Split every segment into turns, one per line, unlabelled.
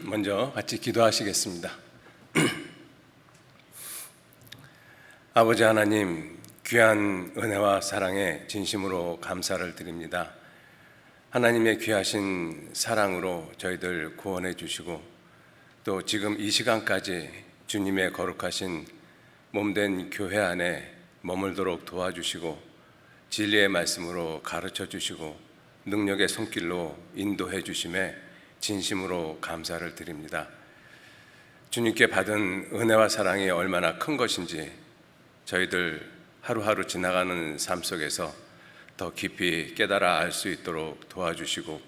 먼저 같이 기도하시겠습니다. 아버지 하나님, 귀한 은혜와 사랑에 진심으로 감사를 드립니다. 하나님의 귀하신 사랑으로 저희들 구원해 주시고 또 지금 이 시간까지 주님의 거룩하신 몸된 교회 안에 머물도록 도와주시고 진리의 말씀으로 가르쳐 주시고 능력의 손길로 인도해 주심에 진심으로 감사를 드립니다. 주님께 받은 은혜와 사랑이 얼마나 큰 것인지 저희들 하루하루 지나가는 삶 속에서 더 깊이 깨달아 알 수 있도록 도와주시고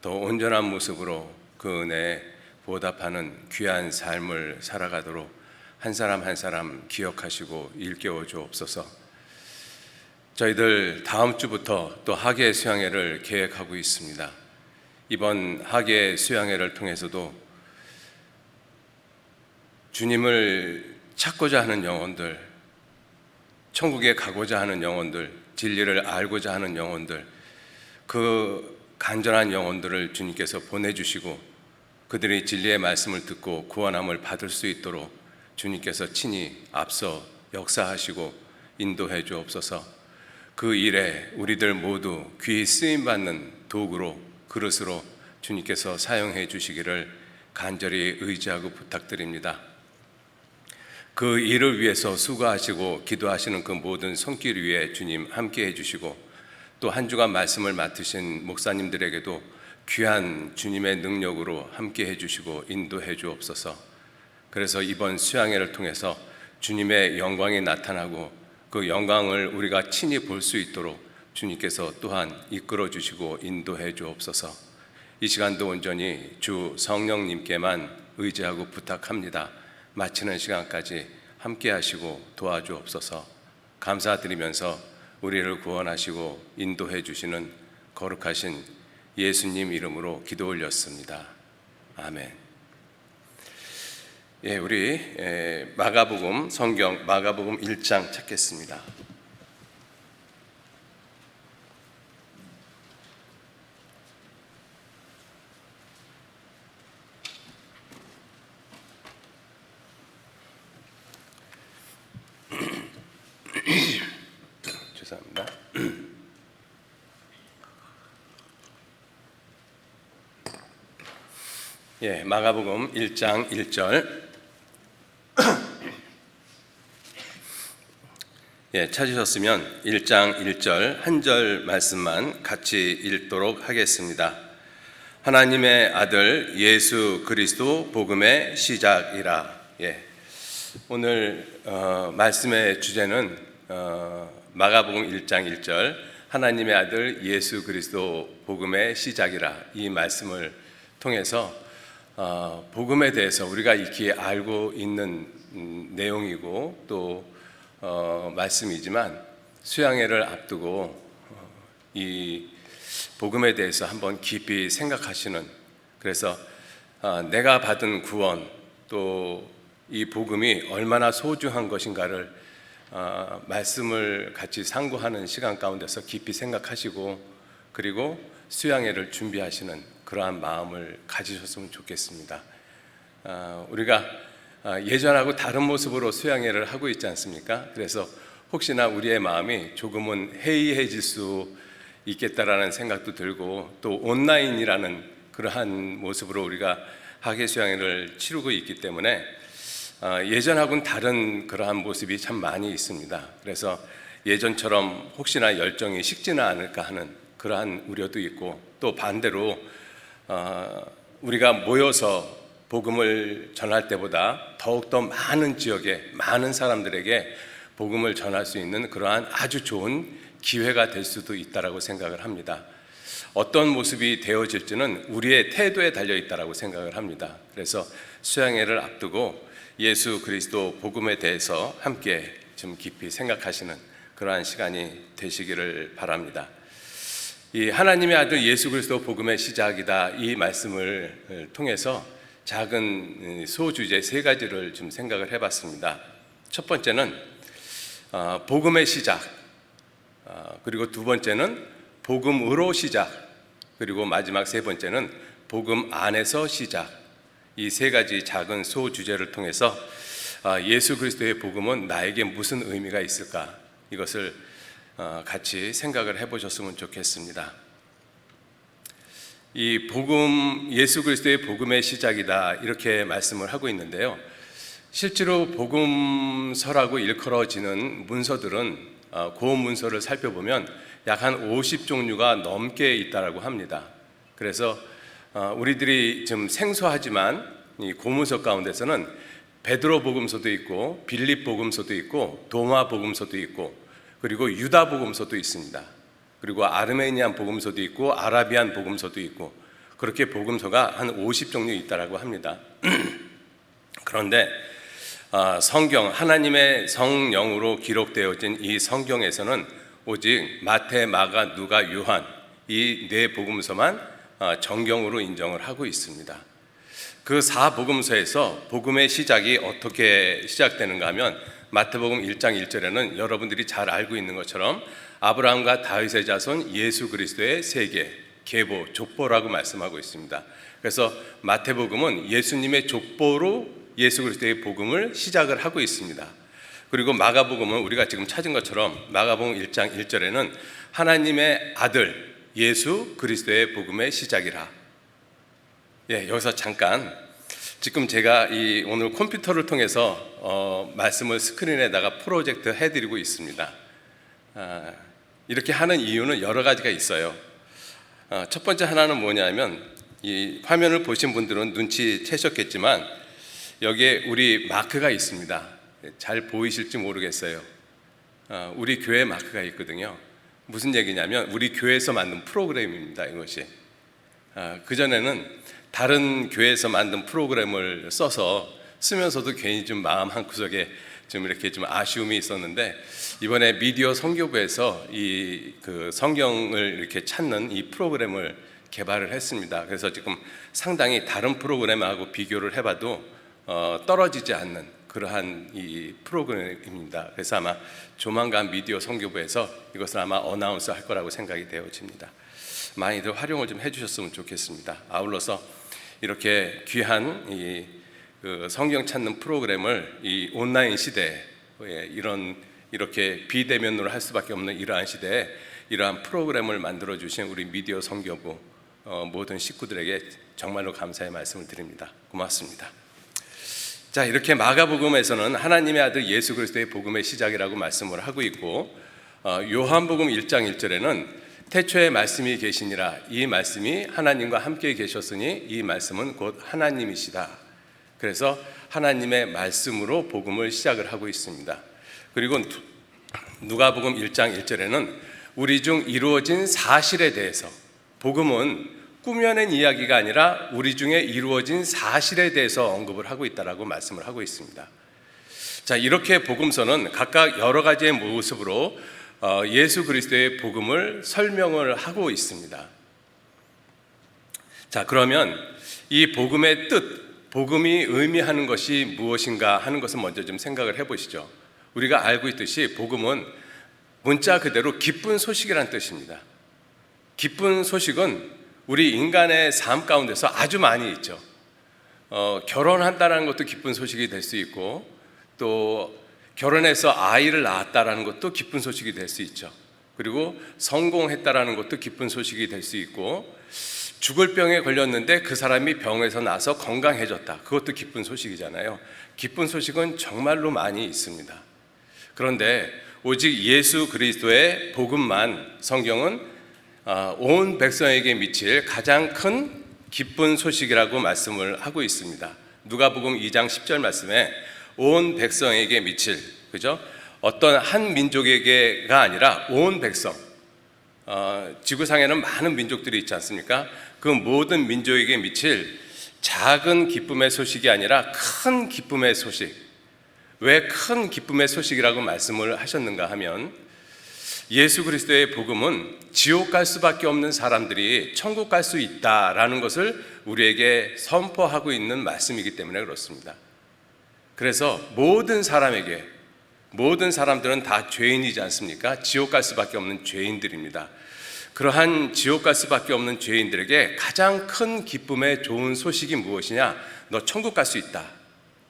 더 온전한 모습으로 그 은혜에 보답하는 귀한 삶을 살아가도록 한 사람 한 사람 기억하시고 일깨워 주옵소서. 저희들 다음 주부터 또 학예 수양회를 계획하고 있습니다. 이번 학예 수양회를 통해서도 주님을 찾고자 하는 영혼들, 천국에 가고자 하는 영혼들, 진리를 알고자 하는 영혼들, 그 간절한 영혼들을 주님께서 보내주시고 그들이 진리의 말씀을 듣고 구원함을 받을 수 있도록 주님께서 친히 앞서 역사하시고 인도해 주옵소서. 그 일에 우리들 모두 귀히 쓰임받는 도구로, 그릇으로 주님께서 사용해 주시기를 간절히 의지하고 부탁드립니다. 그 일을 위해서 수고하시고 기도하시는 그 모든 손길 위에 주님 함께 해주시고 또 한 주간 말씀을 맡으신 목사님들에게도 귀한 주님의 능력으로 함께 해주시고 인도해 주옵소서. 그래서 이번 수양회를 통해서 주님의 영광이 나타나고 그 영광을 우리가 친히 볼 수 있도록 주님께서 또한 이끌어 주시고 인도해 주옵소서. 이 시간도 온전히 주 성령님께만 의지하고 부탁합니다. 마치는 시간까지 함께 하시고 도와주옵소서. 감사드리면서 우리를 구원하시고 인도해 주시는 거룩하신 예수님 이름으로 기도 올렸습니다. 아멘. 우리 마가복음 성경 마가복음 1장 찾겠습니다. 죄송합니다. 마가복음 1장 1절. 찾으셨으면 1장 1절 한 절 말씀만 같이 읽도록 하겠습니다. 하나님의 아들 예수 그리스도 복음의 시작이라. 오늘 말씀의 주제는 마가복음 1장 1절 하나님의 아들 예수 그리스도 복음의 시작이라, 이 말씀을 통해서 복음에 대해서 우리가 익히 알고 있는 내용이고 또 말씀이지만 수양회를 앞두고 이 복음에 대해서 한번 깊이 생각하시는, 그래서 내가 받은 구원 또 이 복음이 얼마나 소중한 것인가를 말씀을 같이 상고하는 시간 가운데서 깊이 생각하시고 그리고 수양회를 준비하시는 그러한 마음을 가지셨으면 좋겠습니다. 우리가 예전하고 다른 모습으로 수양회를 하고 있지 않습니까? 그래서 혹시나 우리의 마음이 조금은 해이해질 수 있겠다라는 생각도 들고 또 온라인이라는 그러한 모습으로 우리가 학예 수양회를 치르고 있기 때문에 예전하고는 다른 그러한 모습이 참 많이 있습니다. 그래서 예전처럼 혹시나 열정이 식지는 않을까 하는 그러한 우려도 있고 또 반대로 우리가 모여서 복음을 전할 때보다 더욱더 많은 지역에 많은 사람들에게 복음을 전할 수 있는 그러한 아주 좋은 기회가 될 수도 있다라고 생각을 합니다. 어떤 모습이 되어질지는 우리의 태도에 달려 있다라고 생각을 합니다. 그래서 수양회를 앞두고 예수 그리스도 복음에 대해서 함께 좀 깊이 생각하시는 그러한 시간이 되시기를 바랍니다. 이 하나님의 아들 예수 그리스도 복음의 시작이다, 이 말씀을 통해서 작은 소주제 3가지를 좀 생각을 해봤습니다. 첫 번째는 복음의 시작, 그리고 두 번째는 복음으로 시작, 그리고 마지막 세 번째는 복음 안에서 시작, 이 세 가지 작은 소주제를 통해서 예수 그리스도의 복음은 나에게 무슨 의미가 있을까, 이것을 같이 생각을 해보셨으면 좋겠습니다. 이 복음, 예수 그리스도의 복음의 시작이다, 이렇게 말씀을 하고 있는데요. 실제로 복음서라고 일컬어지는 문서들은 그 문서를 살펴보면 약 한 50종류가 넘게 있다라고 합니다. 그래서 우리들이 좀 생소하지만 이 고문서 가운데서는 베드로 복음서도 있고 빌립 복음서도 있고 도마 복음서도 있고 그리고 유다 복음서도 있습니다. 그리고 아르메니안 복음서도 있고 아라비안 복음서도 있고 그렇게 복음서가 한 50종류 있다라고 합니다. 그런데 성경, 하나님의 성령으로 기록되어진 이 성경에서는 오직 마태, 마가, 누가, 요한 이 네 복음서만 정경으로 인정을 하고 있습니다. 그 4복음서에서 복음의 시작이 어떻게 시작되는가 하면 마태복음 1장 1절에는 여러분들이 잘 알고 있는 것처럼 아브라함과 다윗의 자손 예수 그리스도의 세계, 계보, 족보라고 말씀하고 있습니다. 그래서 마태복음은 예수님의 족보로 예수 그리스도의 복음을 시작을 하고 있습니다. 그리고 마가복음은 우리가 지금 찾은 것처럼 마가복음 1장 1절에는 하나님의 아들 예수 그리스도의 복음의 시작이라. 여기서 잠깐, 지금 제가 오늘 컴퓨터를 통해서 말씀을 스크린에다가 프로젝트 해드리고 있습니다. 이렇게 하는 이유는 여러 가지가 있어요. 첫 번째 하나는 뭐냐면, 이 화면을 보신 분들은 눈치채셨겠지만 여기에 우리 마크가 있습니다. 잘 보이실지 모르겠어요. 우리 교회 마크가 있거든요. 무슨 얘기냐면 우리 교회에서 만든 프로그램입니다. 이것이 그전에는 다른 교회에서 만든 프로그램을 써서 쓰면서도 괜히 좀 마음 한구석에 좀 이렇게 좀 아쉬움이 있었는데, 이번에 미디어 선교부에서 그 성경을 이렇게 찾는 이 프로그램을 개발을 했습니다. 그래서 지금 상당히 다른 프로그램하고 비교를 해봐도 떨어지지 않는 그러한 이 프로그램입니다. 그래서 아마 조만간 미디어 선교부에서 이것을 아마 어나운스 할 거라고 생각이 되어집니다. 많이들 활용을 좀 해주셨으면 좋겠습니다. 아울러서 이렇게 귀한 그 성경 찾는 프로그램을 이 온라인 시대에 이렇게 비대면으로 할 수밖에 없는 이러한 시대에 이러한 프로그램을 만들어 주신 우리 미디어 선교부 모든 식구들에게 정말로 감사의 말씀을 드립니다. 고맙습니다. 자, 이렇게 마가복음에서는 하나님의 아들 예수 그리스도의 복음의 시작이라고 말씀을 하고 있고, 요한복음 1장 1절에는 태초에 말씀이 계시니라, 이 말씀이 하나님과 함께 계셨으니 이 말씀은 곧 하나님이시다. 그래서 하나님의 말씀으로 복음을 시작을 하고 있습니다. 그리고 누가복음 1장 1절에는 우리 중 이루어진 사실에 대해서, 복음은 꾸며낸 이야기가 아니라 우리 중에 이루어진 사실에 대해서 언급을 하고 있다라고 말씀을 하고 있습니다. 자, 이렇게 복음서는 각각 여러 가지의 모습으로 예수 그리스도의 복음을 설명을 하고 있습니다. 자, 그러면 이 복음의 뜻, 복음이 의미하는 것이 무엇인가 하는 것을 먼저 좀 생각을 해보시죠. 우리가 알고 있듯이 복음은 문자 그대로 기쁜 소식이라는 뜻입니다. 기쁜 소식은 우리 인간의 삶 가운데서 아주 많이 있죠. 결혼한다는 것도 기쁜 소식이 될 수 있고, 또 결혼해서 아이를 낳았다는 것도 기쁜 소식이 될 수 있죠. 그리고 성공했다는 것도 기쁜 소식이 될 수 있고, 죽을 병에 걸렸는데 그 사람이 병에서 나서 건강해졌다, 그것도 기쁜 소식이잖아요. 기쁜 소식은 정말로 많이 있습니다. 그런데 오직 예수 그리스도의 복음만 성경은 온 백성에게 미칠 가장 큰 기쁜 소식이라고 말씀을 하고 있습니다. 누가복음 2장 10절 말씀에 온 백성에게 미칠, 그죠? 어떤 한 민족에게가 아니라 온 백성, 지구상에는 많은 민족들이 있지 않습니까? 그 모든 민족에게 미칠 작은 기쁨의 소식이 아니라 큰 기쁨의 소식. 왜 큰 기쁨의 소식이라고 말씀을 하셨는가 하면, 예수 그리스도의 복음은 지옥 갈 수밖에 없는 사람들이 천국 갈 수 있다라는 것을 우리에게 선포하고 있는 말씀이기 때문에 그렇습니다. 그래서 모든 사람들은 다 죄인이지 않습니까? 지옥 갈 수밖에 없는 죄인들입니다. 그러한 지옥 갈 수밖에 없는 죄인들에게 가장 큰 기쁨의 좋은 소식이 무엇이냐? 너 천국 갈 수 있다.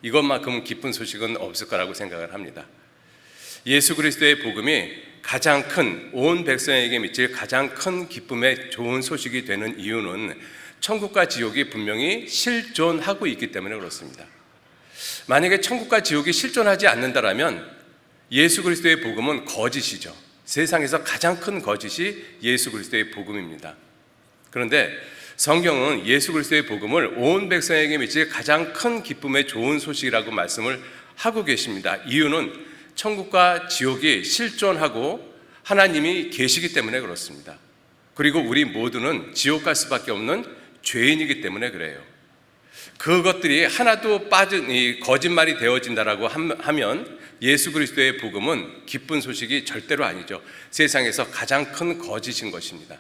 이것만큼 기쁜 소식은 없을 거라고 생각을 합니다. 예수 그리스도의 복음이 가장 큰, 온 백성에게 미칠 가장 큰 기쁨의 좋은 소식이 되는 이유는 천국과 지옥이 분명히 실존하고 있기 때문에 그렇습니다. 만약에 천국과 지옥이 실존하지 않는다라면 예수 그리스도의 복음은 거짓이죠. 세상에서 가장 큰 거짓이 예수 그리스도의 복음입니다. 그런데 성경은 예수 그리스도의 복음을 온 백성에게 미칠 가장 큰 기쁨의 좋은 소식이라고 말씀을 하고 계십니다. 이유는 천국과 지옥이 실존하고 하나님이 계시기 때문에 그렇습니다. 그리고 우리 모두는 지옥 갈 수밖에 없는 죄인이기 때문에 그래요. 그것들이 하나도 빠진 이 거짓말이 되어진다라고 하면 예수 그리스도의 복음은 기쁜 소식이 절대로 아니죠. 세상에서 가장 큰 거짓인 것입니다.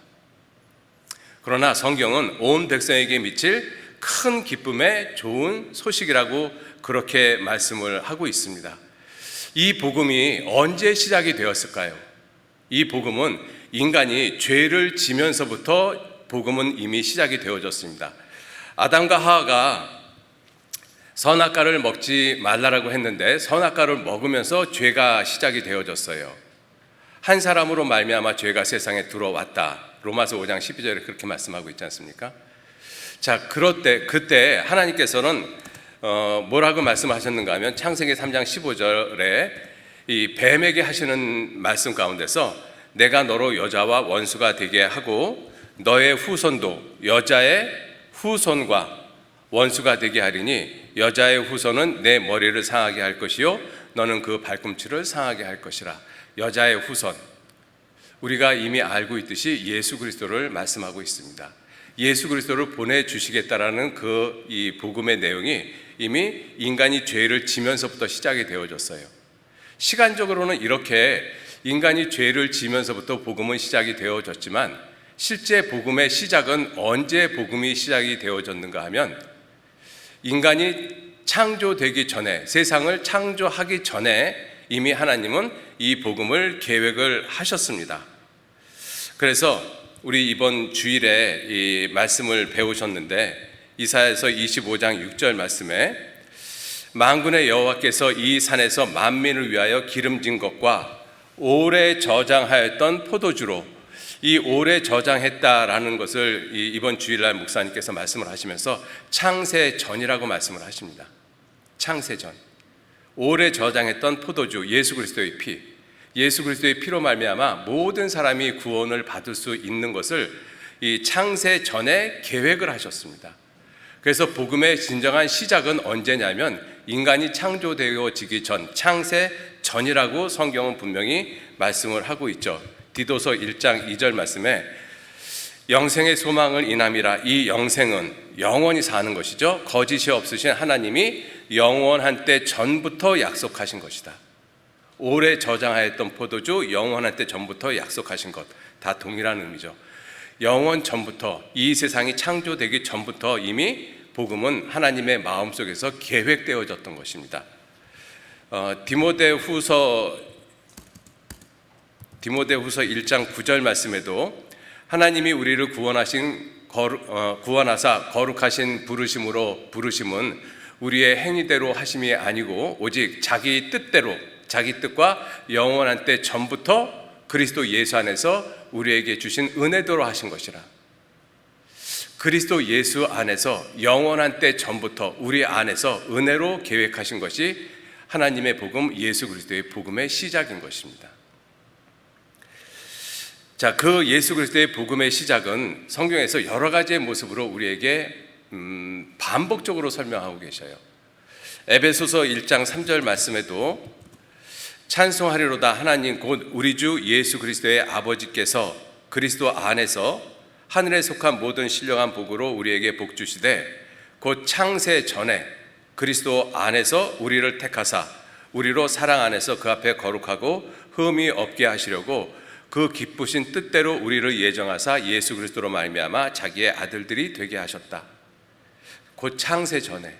그러나 성경은 온 백성에게 미칠 큰 기쁨의 좋은 소식이라고 그렇게 말씀을 하고 있습니다. 이 복음이 언제 시작이 되었을까요? 이 복음은 인간이 죄를 지면서부터 복음은 이미 시작이 되어졌습니다. 아담과 하와가 선악과를 먹지 말라라고 했는데 선악과를 먹으면서 죄가 시작이 되어졌어요. 한 사람으로 말미암아 죄가 세상에 들어왔다. 로마서 5장 12절에 그렇게 말씀하고 있지 않습니까? 자, 그때 하나님께서는 뭐라고 말씀하셨는가 하면 창세기 3장 15절에 이 뱀에게 하시는 말씀 가운데서 내가 너로 여자와 원수가 되게 하고 너의 후손도 여자의 후손과 원수가 되게 하리니 여자의 후손은 내 머리를 상하게 할 것이요 너는 그 발꿈치를 상하게 할 것이라. 여자의 후손, 우리가 이미 알고 있듯이 예수 그리스도를 말씀하고 있습니다. 예수 그리스도를 보내주시겠다라는 이 복음의 내용이 이미 인간이 죄를 지면서부터 시작이 되어졌어요. 시간적으로는 이렇게 인간이 죄를 지면서부터 복음은 시작이 되어졌지만 실제 복음의 시작은 언제 복음이 시작이 되어졌는가 하면 인간이 창조되기 전에, 세상을 창조하기 전에 이미 하나님은 이 복음을 계획을 하셨습니다. 그래서 우리 이번 주일에 이 말씀을 배우셨는데 이사야서 25장 6절 말씀에 만군의 여호와께서 이 산에서 만민을 위하여 기름진 것과 오래 저장하였던 포도주로, 이 오래 저장했다라는 것을 이번 주일날 목사님께서 말씀을 하시면서 창세전이라고 말씀을 하십니다. 창세전, 오래 저장했던 포도주, 예수 그리스도의 피, 예수 그리스도의 피로 말미암아 모든 사람이 구원을 받을 수 있는 것을 이 창세전에 계획을 하셨습니다. 그래서 복음의 진정한 시작은 언제냐면 인간이 창조되어지기 전, 창세전이라고 성경은 분명히 말씀을 하고 있죠. 디도서 1장 2절 말씀에 영생의 소망을 인함이라. 이 영생은 영원히 사는 것이죠. 거짓이 없으신 하나님이 영원한 때 전부터 약속하신 것이다. 오래 저장하였던 포도주, 영원한 때 전부터 약속하신 것, 다 동일한 의미죠. 영원 전부터, 이 세상이 창조되기 전부터 이미 복음은 하나님의 마음속에서 계획되어졌던 것입니다. 디모데후서 1장 9절 말씀에도 하나님이 우리를 구원하사 거룩하신 부르심으로, 부르심은 우리의 행위대로 하심이 아니고 오직 자기 뜻대로, 자기 뜻과 영원한 때 전부터 그리스도 예수 안에서 우리에게 주신 은혜대로 하신 것이라. 그리스도 예수 안에서 영원한 때 전부터 우리 안에서 은혜로 계획하신 것이 하나님의 복음, 예수 그리스도의 복음의 시작인 것입니다. 자, 그 예수 그리스도의 복음의 시작은 성경에서 여러 가지의 모습으로 우리에게 반복적으로 설명하고 계셔요. 에베소서 1장 3절 말씀에도 찬송하리로다 하나님 곧 우리 주 예수 그리스도의 아버지께서 그리스도 안에서 하늘에 속한 모든 신령한 복으로 우리에게 복 주시되 곧 창세 전에 그리스도 안에서 우리를 택하사 우리로 사랑 안에서 그 앞에 거룩하고 흠이 없게 하시려고 그 기쁘신 뜻대로 우리를 예정하사 예수 그리스도로 말미암아 자기의 아들들이 되게 하셨다. 곧 창세 전에.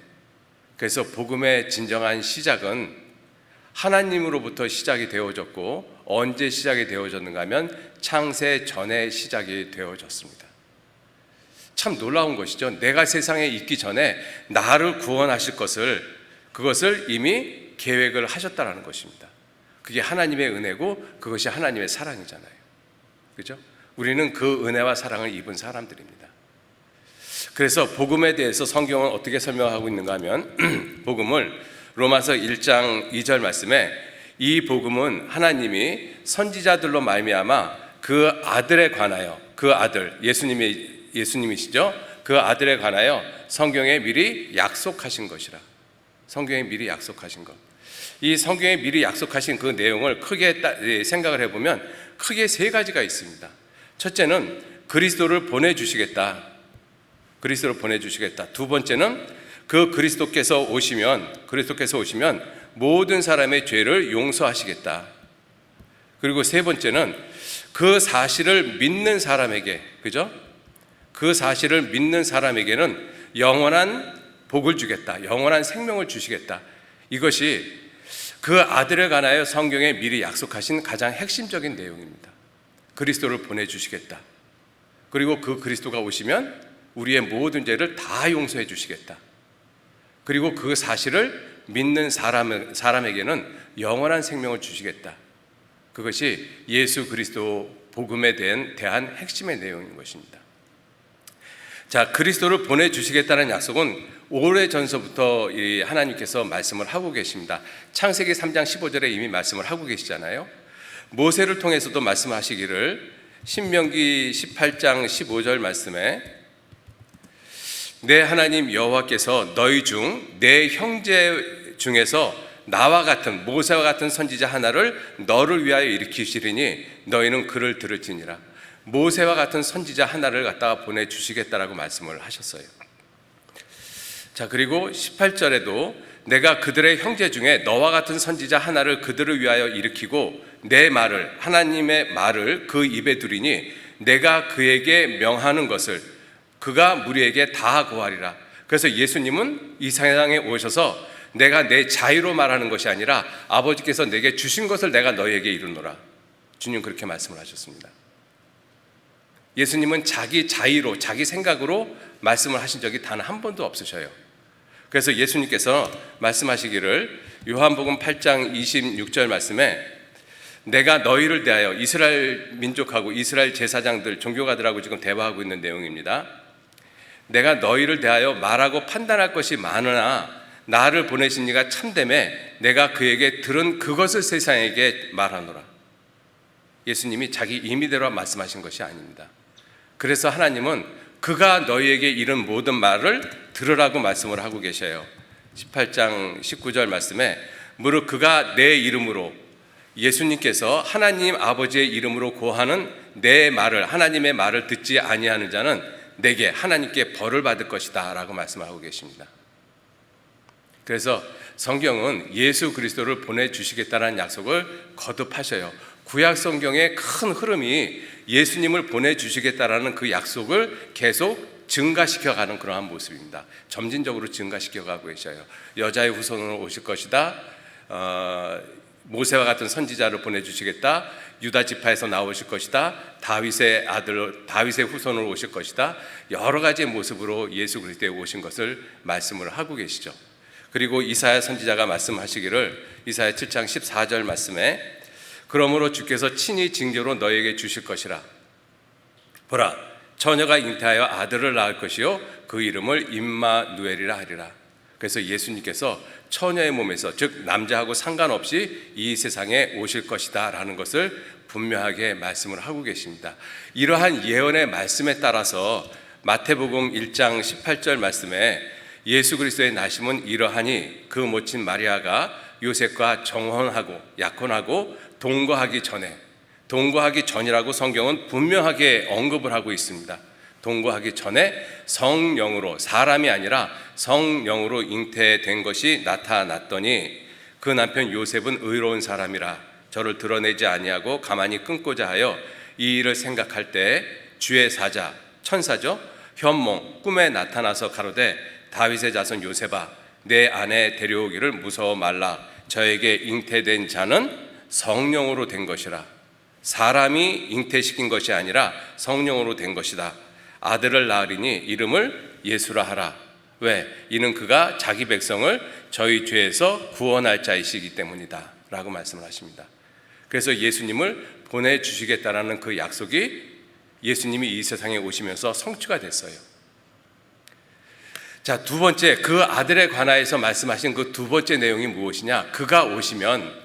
그래서 복음의 진정한 시작은 하나님으로부터 시작이 되어졌고, 언제 시작이 되어졌는가 하면 창세 전에 시작이 되어졌습니다. 참 놀라운 것이죠. 내가 세상에 있기 전에 나를 구원하실 그것을 이미 계획을 하셨다는 것입니다. 그게 하나님의 은혜고 그것이 하나님의 사랑이잖아요. 그죠? 우리는 그 은혜와 사랑을 입은 사람들입니다. 그래서 복음에 대해서 성경은 어떻게 설명하고 있는가 하면 복음을 로마서 1장 2절 말씀에 이 복음은 하나님이 선지자들로 말미암아 그 아들에 관하여, 그 아들 예수님이시죠? 그 아들에 관하여 성경에 미리 약속하신 것이라. 성경에 미리 약속하신 것. 이 성경에 미리 약속하신 그 내용을 크게 생각을 해보면 크게 세 가지가 있습니다. 첫째는 그리스도를 보내주시겠다. 그리스도를 보내주시겠다. 두 번째는 그 그리스도께서 오시면 모든 사람의 죄를 용서하시겠다. 그리고 세 번째는 그 사실을 믿는 사람에게, 그죠? 그 사실을 믿는 사람에게는 영원한 복을 주겠다. 영원한 생명을 주시겠다. 이것이 그 아들에 관하여 성경에 미리 약속하신 가장 핵심적인 내용입니다. 그리스도를 보내주시겠다. 그리고 그 그리스도가 오시면 우리의 모든 죄를 다 용서해 주시겠다. 그리고 그 사실을 믿는 사람에게는 영원한 생명을 주시겠다. 그것이 예수 그리스도 복음에 대한 핵심의 내용인 것입니다. 자, 그리스도를 보내주시겠다는 약속은 오래전서부터 하나님께서 말씀을 하고 계십니다. 창세기 3장 15절에 이미 말씀을 하고 계시잖아요. 모세를 통해서도 말씀하시기를 신명기 18장 15절 말씀에 내 하나님 여호와께서 너희 중 내 형제 중에서 나와 같은 모세와 같은 선지자 하나를 너를 위하여 일으키시리니 너희는 그를 들을지니라. 모세와 같은 선지자 하나를 갖다가 보내주시겠다라고 말씀을 하셨어요. 자, 그리고 18절에도 내가 그들의 형제 중에 너와 같은 선지자 하나를 그들을 위하여 일으키고 내 말을, 하나님의 말을 그 입에 두리니 내가 그에게 명하는 것을 그가 무리에게 다 고하리라. 그래서 예수님은 이 세상에 오셔서 내가 내 자유로 말하는 것이 아니라 아버지께서 내게 주신 것을 내가 너희에게 이루노라. 주님 그렇게 말씀을 하셨습니다. 예수님은 자기 자의로, 자기 생각으로 말씀을 하신 적이 단 한 번도 없으셔요. 그래서 예수님께서 말씀하시기를 요한복음 8장 26절 말씀에 내가 너희를 대하여 이스라엘 민족하고 이스라엘 제사장들, 종교가들하고 지금 대화하고 있는 내용입니다. 내가 너희를 대하여 말하고 판단할 것이 많으나 나를 보내신 이가 참되매 내가 그에게 들은 그것을 세상에게 말하노라. 예수님이 자기 임의대로 말씀하신 것이 아닙니다. 그래서 하나님은 그가 너희에게 이른 모든 말을 들으라고 말씀을 하고 계셔요. 18장 19절 말씀에 무릇 그가 내 이름으로, 예수님께서 하나님 아버지의 이름으로 고하는 내 말을, 하나님의 말을 듣지 아니하는 자는 내게 하나님께 벌을 받을 것이다 라고 말씀하고 계십니다. 그래서 성경은 예수 그리스도를 보내주시겠다는 약속을 거듭하셔요. 구약 성경의 큰 흐름이 예수님을 보내주시겠다라는 그 약속을 계속 증가시켜가는 그러한 모습입니다. 점진적으로 증가시켜가고 계셔요. 여자의 후손으로 오실 것이다. 모세와 같은 선지자를 보내주시겠다. 유다 지파에서 나오실 것이다. 다윗의 아들, 다윗의 후손으로 오실 것이다. 여러 가지의 모습으로 예수 그리스도에 오신 것을 말씀을 하고 계시죠. 그리고 이사야 선지자가 말씀하시기를 이사야 7장 14절 말씀에 그러므로 주께서 친히 징조로 너에게 주실 것이라. 보라, 처녀가 잉태하여 아들을 낳을 것이요 그 이름을 임마누엘이라 하리라. 그래서 예수님께서 처녀의 몸에서, 즉 남자하고 상관없이 이 세상에 오실 것이다 라는 것을 분명하게 말씀을 하고 계십니다. 이러한 예언의 말씀에 따라서 마태복음 1장 18절 말씀에 예수 그리스도의 나심은 이러하니 그 모친 마리아가 요셉과 정혼하고 약혼하고 동거하기 전이라고 성경은 분명하게 언급을 하고 있습니다. 동거하기 전에 성령으로, 사람이 아니라 성령으로 잉태된 것이 나타났더니 그 남편 요셉은 의로운 사람이라 저를 드러내지 아니하고 가만히 끊고자 하여 이 일을 생각할 때 주의 사자, 천사죠, 현몽 꿈에 나타나서 가로되 다윗의 자손 요셉아 내 아내 데려오기를 무서워 말라. 저에게 잉태된 자는 성령으로 된 것이라. 사람이 잉태시킨 것이 아니라 성령으로 된 것이다. 아들을 낳으리니 이름을 예수라 하라. 왜? 이는 그가 자기 백성을 저희 죄에서 구원할 자이시기 때문이다 라고 말씀을 하십니다. 그래서 예수님을 보내주시겠다라는 그 약속이 예수님이 이 세상에 오시면서 성취가 됐어요. 자, 두 번째, 그 아들에 관하여서 말씀하신 그 두 번째 내용이 무엇이냐? 그가 오시면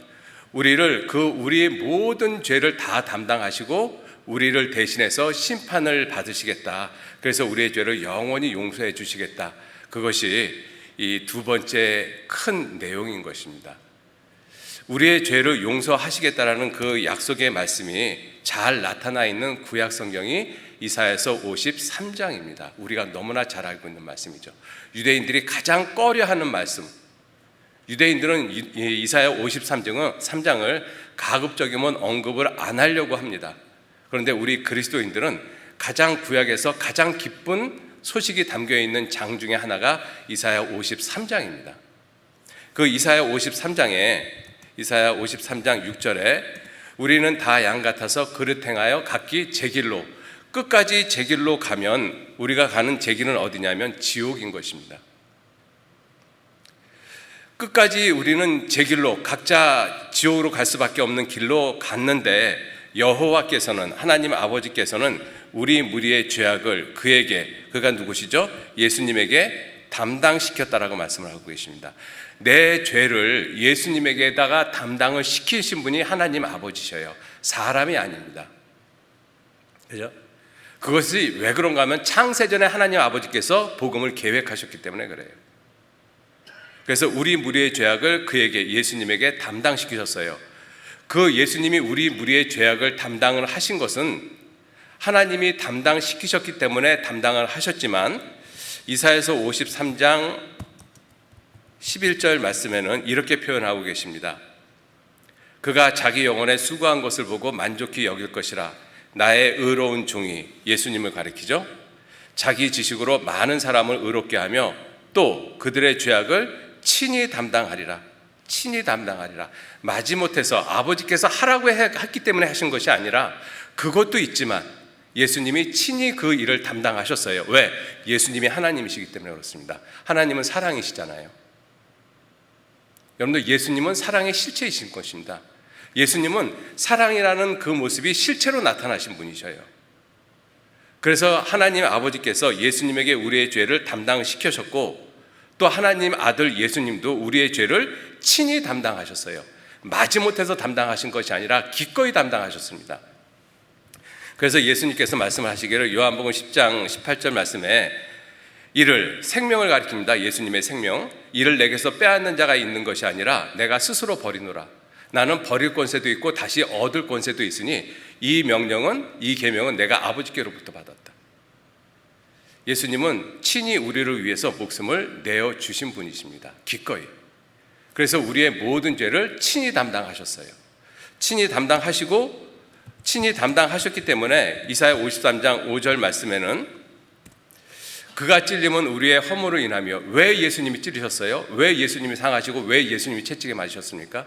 우리의 모든 죄를 다 담당하시고 우리를 대신해서 심판을 받으시겠다. 그래서 우리의 죄를 영원히 용서해 주시겠다. 그것이 이 두 번째 큰 내용인 것입니다. 우리의 죄를 용서하시겠다라는 그 약속의 말씀이 잘 나타나 있는 구약 성경이 이사야서 53장입니다. 우리가 너무나 잘 알고 있는 말씀이죠. 유대인들이 가장 꺼려하는 말씀. 유대인들은 이사야 53장을 가급적이면 언급을 안 하려고 합니다. 그런데 우리 그리스도인들은 가장 구약에서 가장 기쁜 소식이 담겨있는 장 중에 하나가 이사야 53장입니다. 그 이사야 53장 6절에 우리는 다 양 같아서 그릇 행하여 각기 제 길로, 끝까지 제 길로 가면 우리가 가는 제 길은 어디냐면 지옥인 것입니다. 끝까지 우리는 제 길로, 각자 지옥으로 갈 수밖에 없는 길로 갔는데 여호와께서는, 하나님 아버지께서는 우리 무리의 죄악을 그가 누구시죠? 예수님에게 담당시켰다라고 말씀을 하고 계십니다. 내 죄를 예수님에게다가 담당을 시키신 분이 하나님 아버지셔요. 사람이 아닙니다. 그죠? 그것이 왜 그런가 하면 창세전에 하나님 아버지께서 복음을 계획하셨기 때문에 그래요. 그래서 우리 무리의 죄악을 그에게, 예수님에게 담당시키셨어요. 그 예수님이 우리 무리의 죄악을 담당을 하신 것은 하나님이 담당시키셨기 때문에 담당을 하셨지만, 이사야서 53장 11절 말씀에는 이렇게 표현하고 계십니다. 그가 자기 영혼에 수고한 것을 보고 만족히 여길 것이라. 나의 의로운 종이, 예수님을 가리키죠. 자기 지식으로 많은 사람을 의롭게 하며 또 그들의 죄악을 친히 담당하리라. 친히 담당하리라. 마지못해서 아버지께서 하라고 했기 때문에 하신 것이 아니라, 그것도 있지만 예수님이 친히 그 일을 담당하셨어요. 왜? 예수님이 하나님이시기 때문에 그렇습니다. 하나님은 사랑이시잖아요. 여러분들, 예수님은 사랑의 실체이신 것입니다. 예수님은 사랑이라는 그 모습이 실체로 나타나신 분이셔요. 그래서 하나님 아버지께서 예수님에게 우리의 죄를 담당시키셨고, 또 하나님 아들 예수님도 우리의 죄를 친히 담당하셨어요. 마지못해서 담당하신 것이 아니라 기꺼이 담당하셨습니다. 그래서 예수님께서 말씀을 하시기를 요한복음 10장 18절 말씀에 이를, 생명을 가리킵니다. 예수님의 생명. 이를 내게서 빼앗는 자가 있는 것이 아니라 내가 스스로 버리노라. 나는 버릴 권세도 있고 다시 얻을 권세도 있으니 이 계명은 내가 아버지께로부터 받았다. 예수님은 친히 우리를 위해서 목숨을 내어주신 분이십니다. 기꺼이. 그래서 우리의 모든 죄를 친히 담당하셨어요. 친히 담당하셨기 때문에 이사야 53장 5절 말씀에는 그가 찔림은 우리의 허물을 인하며, 왜 예수님이 찔리셨어요? 왜 예수님이 상하시고 왜 예수님이 채찍에 맞으셨습니까?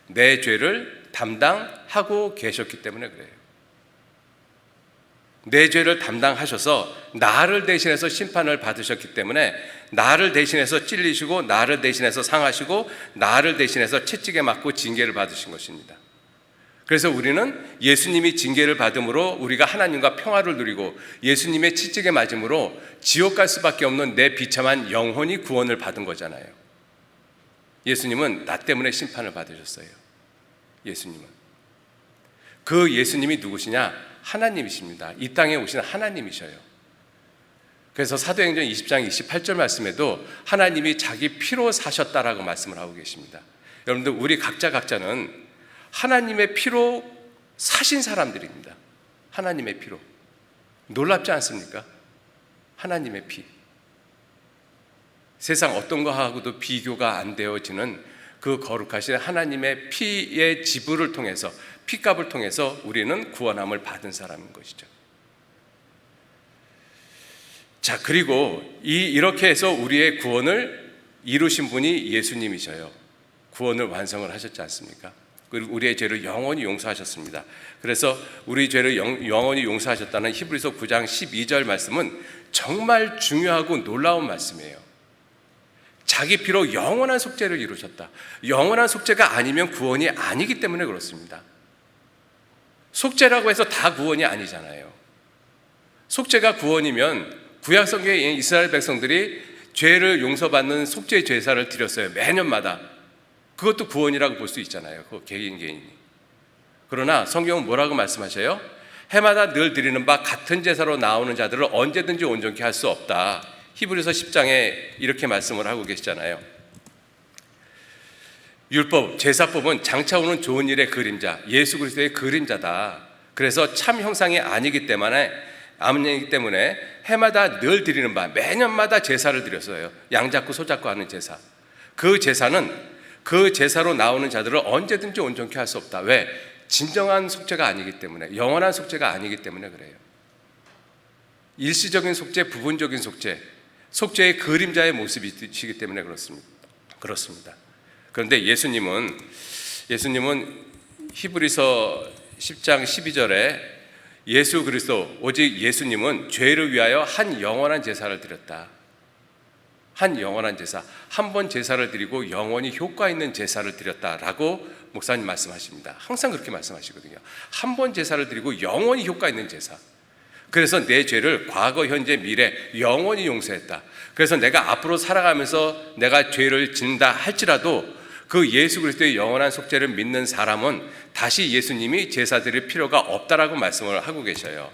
내 죄를 담당하고 계셨기 때문에 그래요. 내 죄를 담당하셔서 나를 대신해서 심판을 받으셨기 때문에, 나를 대신해서 찔리시고 나를 대신해서 상하시고 나를 대신해서 채찍에 맞고 징계를 받으신 것입니다. 그래서 우리는 예수님이 징계를 받음으로 우리가 하나님과 평화를 누리고, 예수님의 채찍에 맞음으로 지옥 갈 수밖에 없는 내 비참한 영혼이 구원을 받은 거잖아요. 예수님은 나 때문에 심판을 받으셨어요. 예수님은. 그 예수님이 누구시냐? 하나님이십니다. 이 땅에 오신 하나님이셔요. 그래서 사도행전 20장 28절 말씀에도 하나님이 자기 피로 사셨다라고 말씀을 하고 계십니다. 여러분들, 우리 각자는 하나님의 피로 사신 사람들입니다. 하나님의 피로. 놀랍지 않습니까? 하나님의 피. 세상 어떤 거하고도 비교가 안 되어지는 그 거룩하신 하나님의 피의 지불을 통해서, 피값을 통해서 우리는 구원함을 받은 사람인 것이죠. 자, 그리고 이렇게 해서 우리의 구원을 이루신 분이 예수님이셔요. 구원을 완성을 하셨지 않습니까? 그리고 우리의 죄를 영원히 용서하셨습니다. 그래서 우리 죄를 영원히 용서하셨다는 히브리서 9장 12절 말씀은 정말 중요하고 놀라운 말씀이에요. 자기 피로 영원한 속죄를 이루셨다. 영원한 속죄가 아니면 구원이 아니기 때문에 그렇습니다. 속죄라고 해서 다 구원이 아니잖아요. 속죄가 구원이면 구약 성경에 이스라엘 백성들이 죄를 용서받는 속죄 제사를 드렸어요. 매년마다. 그것도 구원이라고 볼 수 있잖아요. 그 개인이. 그러나 성경은 뭐라고 말씀하셔요? 해마다 늘 드리는 바 같은 제사로 나오는 자들을 언제든지 온전케 할 수 없다. 히브리서 10장에 이렇게 말씀을 하고 계시잖아요. 율법, 제사법은 장차 오는 좋은 일의 그림자, 예수 그리스도의 그림자다. 그래서 참 형상이 아니기 때문에 해마다 늘 드리는 바, 매년마다 제사를 드렸어요. 양 잡고 소 잡고 하는 제사. 그 제사는 그 제사로 나오는 자들을 언제든지 온전케 할 수 없다. 왜? 진정한 속죄가 아니기 때문에, 영원한 속죄가 아니기 때문에 그래요. 일시적인 속죄, 부분적인 속죄, 속죄의 그림자의 모습이시기 때문에 그렇습니다. 그런데 예수님은 히브리서 10장 12절에 예수 그리스도, 오직 예수님은 죄를 위하여 한 영원한 제사를 드렸다. 한 영원한 제사, 한 번 제사를 드리고 영원히 효과 있는 제사를 드렸다라고 목사님 말씀하십니다. 항상 그렇게 말씀하시거든요. 한 번 제사를 드리고 영원히 효과 있는 제사. 그래서 내 죄를 과거, 현재, 미래 영원히 용서했다. 그래서 내가 앞으로 살아가면서 내가 죄를 짓는다 할지라도 그 예수 그리스도의 영원한 속죄를 믿는 사람은 다시 예수님이 제사 드릴 필요가 없다라고 말씀을 하고 계셔요.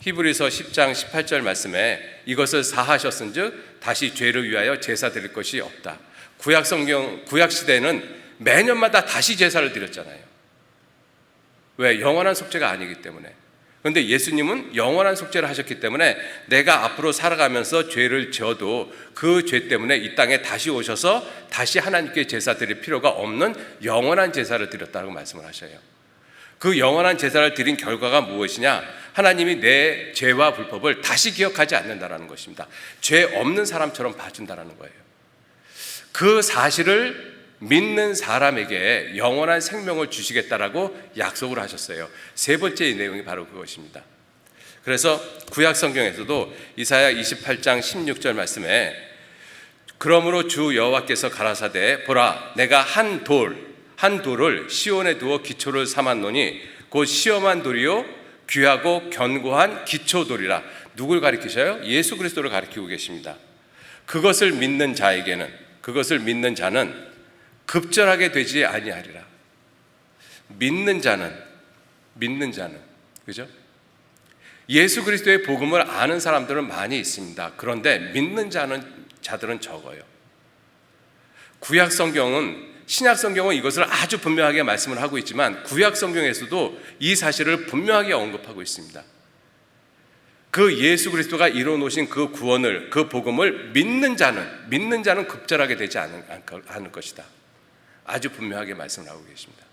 히브리서 10장 18절 말씀에 이것을 사하셨은즉 다시 죄를 위하여 제사 드릴 것이 없다. 구약 시대에는 매년마다 다시 제사를 드렸잖아요. 왜? 영원한 속죄가 아니기 때문에. 그런데 예수님은 영원한 속죄를 하셨기 때문에 내가 앞으로 살아가면서 죄를 지어도 그 죄 때문에 이 땅에 다시 오셔서 다시 하나님께 제사 드릴 필요가 없는 영원한 제사를 드렸다고 말씀을 하셔요. 그 영원한 제사를 드린 결과가 무엇이냐? 하나님이 내 죄와 불법을 다시 기억하지 않는다라는 것입니다. 죄 없는 사람처럼 봐준다라는 거예요. 그 사실을 믿는 사람에게 영원한 생명을 주시겠다라고 약속을 하셨어요. 세 번째 내용이 바로 그것입니다. 그래서 구약 성경에서도 이사야 28장 16절 말씀에 그러므로 주 여호와께서 가라사대 보라 내가 한 돌을 시온에 두어 기초를 삼았노니 곧 시험한 돌이요 귀하고 견고한 기초돌이라. 누굴 가리키셔요? 예수 그리스도를 가리키고 계십니다. 그것을 믿는 자는 급절하게 되지 아니하리라. 믿는 자는 그죠? 예수 그리스도의 복음을 아는 사람들은 많이 있습니다. 그런데 믿는 자들은 적어요. 구약 성경은, 신약 성경은 이것을 아주 분명하게 말씀을 하고 있지만 구약 성경에서도 이 사실을 분명하게 언급하고 있습니다. 그 예수 그리스도가 이루어 놓으신 그 구원을, 그 복음을 믿는 자는 급절하게 되지 않을 것이다. 아주 분명하게 말씀을 하고 계십니다.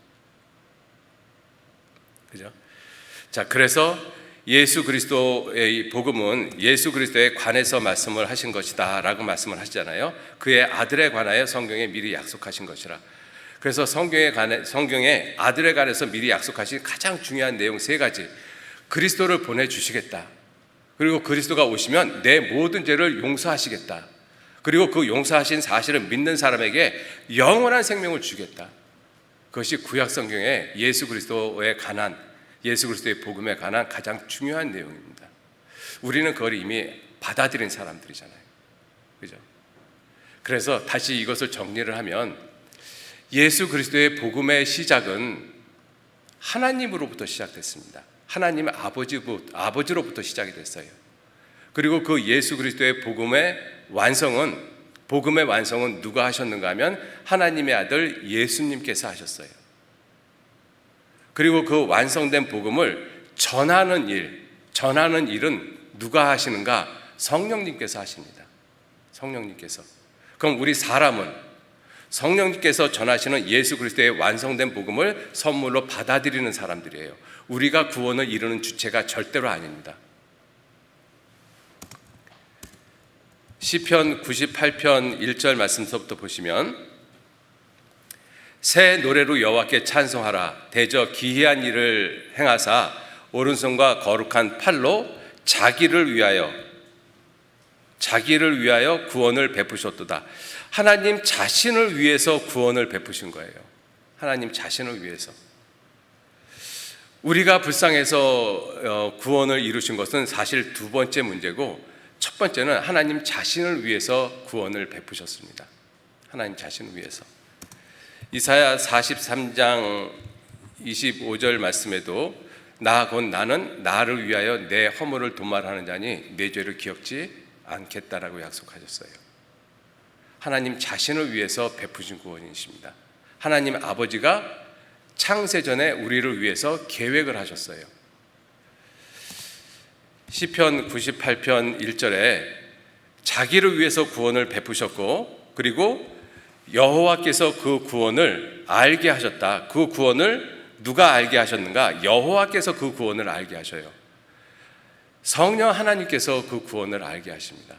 그죠? 자, 그래서 예수 그리스도의 복음은 예수 그리스도에 관해서 말씀을 하신 것이다 라고 말씀을 하시잖아요. 그의 아들에 관하여 성경에 미리 약속하신 것이라. 그래서 성경에 아들에 관해서 미리 약속하신 가장 중요한 내용 세 가지. 그리스도를 보내주시겠다. 그리고 그리스도가 오시면 내 모든 죄를 용서하시겠다. 그리고 그 용서하신 사실을 믿는 사람에게 영원한 생명을 주겠다. 그것이 구약 성경의 예수 그리스도의 복음에 관한 가장 중요한 내용입니다. 우리는 그걸 이미 받아들인 사람들이잖아요. 그죠? 그래서 다시 이것을 정리를 하면 예수 그리스도의 복음의 시작은 하나님으로부터 시작됐습니다. 하나님 아버지로부터 시작이 됐어요. 그리고 그 예수 그리스도의 복음의 완성은 누가 하셨는가 하면 하나님의 아들 예수님께서 하셨어요. 그리고 그 완성된 복음을 전하는 일은 누가 하시는가? 성령님께서 하십니다. 성령님께서. 그럼 우리 사람은 성령님께서 전하시는 예수 그리스도의 완성된 복음을 선물로 받아들이는 사람들이에요. 우리가 구원을 이루는 주체가 절대로 아닙니다. 시편 98편 1절 말씀서부터 보시면 새 노래로 여호와께 찬송하라. 대저 기이한 일을 행하사 오른손과 거룩한 팔로 자기를 위하여 구원을 베푸셨도다. 하나님 자신을 위해서 구원을 베푸신 거예요. 하나님 자신을 위해서. 우리가 불쌍해서 구원을 이루신 것은 사실 두 번째 문제고, 첫 번째는 하나님 자신을 위해서 구원을 베푸셨습니다. 하나님 자신을 위해서. 이사야 43장 25절 말씀에도 나 곧 나는 나를 위하여 내 허물을 도말하는 자니 내 죄를 기억지 않겠다라고 약속하셨어요. 하나님 자신을 위해서 베푸신 구원이십니다. 하나님 아버지가 창세전에 우리를 위해서 계획을 하셨어요. 시편 98편 1절에 자기를 위해서 구원을 베푸셨고, 그리고 여호와께서 그 구원을 알게 하셨다. 그 구원을 누가 알게 하셨는가? 여호와께서 그 구원을 알게 하셔요. 성령 하나님께서 그 구원을 알게 하십니다.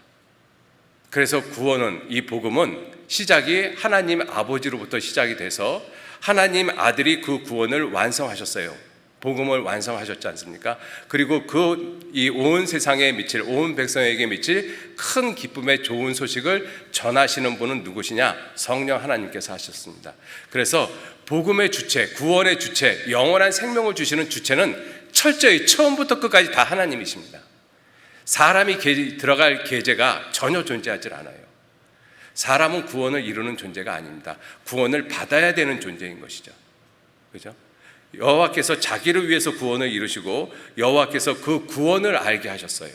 그래서 구원은, 이 복음은 시작이 하나님 아버지로부터 시작이 돼서 하나님 아들이 그 구원을 완성하셨어요. 복음을 완성하셨지 않습니까? 그리고 이 온 세상에 미칠, 온 백성에게 미칠 큰 기쁨의 좋은 소식을 전하시는 분은 누구시냐? 성령 하나님께서 하셨습니다. 그래서 복음의 주체, 구원의 주체, 영원한 생명을 주시는 주체는 철저히 처음부터 끝까지 다 하나님이십니다. 사람이 들어갈 계제가 전혀 존재하지 않아요. 사람은 구원을 이루는 존재가 아닙니다. 구원을 받아야 되는 존재인 것이죠. 그죠? 여호와께서 자기를 위해서 구원을 이루시고 여호와께서 그 구원을 알게 하셨어요.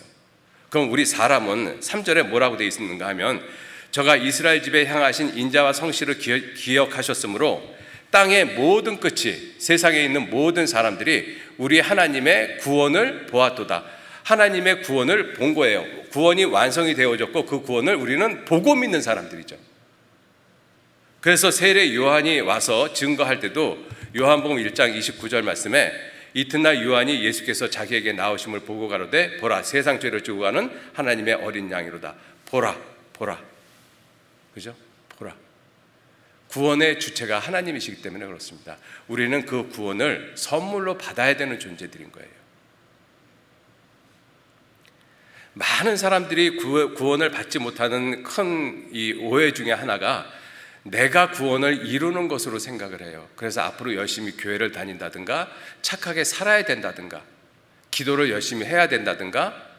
그럼 우리 사람은 3절에 뭐라고 되어 있는가 하면, 저가 이스라엘 집에 향하신 인자와 성실을 기억하셨으므로 땅의 모든 끝이, 세상에 있는 모든 사람들이 우리 하나님의 구원을 보았도다. 하나님의 구원을 본 거예요. 구원이 완성이 되어졌고 그 구원을 우리는 보고 믿는 사람들이죠. 그래서 세례 요한이 와서 증거할 때도 요한복음 1장 29절 말씀에 이튿날 요한이 예수께서 자기에게 나오심을 보고 가로되 보라 세상 죄를 지고 가는 하나님의 어린 양이로다. 보라. 그죠? 보라. 구원의 주체가 하나님이시기 때문에 그렇습니다. 우리는 그 구원을 선물로 받아야 되는 존재들인 거예요. 많은 사람들이 구원을 받지 못하는 큰 이 오해 중에 하나가 내가 구원을 이루는 것으로 생각을 해요. 그래서 앞으로 열심히 교회를 다닌다든가 착하게 살아야 된다든가 기도를 열심히 해야 된다든가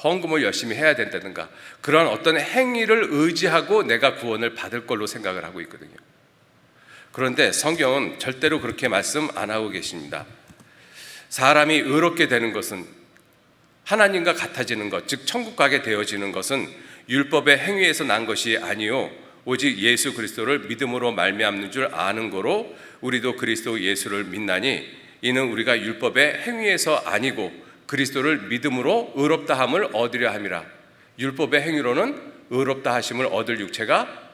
헌금을 열심히 해야 된다든가 그런 어떤 행위를 의지하고 내가 구원을 받을 걸로 생각을 하고 있거든요. 그런데 성경은 절대로 그렇게 말씀 안 하고 계십니다. 사람이 의롭게 되는 것은, 하나님과 같아지는 것, 즉 천국 가게 되어지는 것은 율법의 행위에서 난 것이 아니요 오직 예수 그리스도를 믿음으로 말미암는 줄 아는 거로 우리도 그리스도 예수를 믿나니 이는 우리가 율법의 행위에서 아니고 그리스도를 믿음으로 의롭다 함을 얻으려 함이라. 율법의 행위로는 의롭다 하심을 얻을 육체가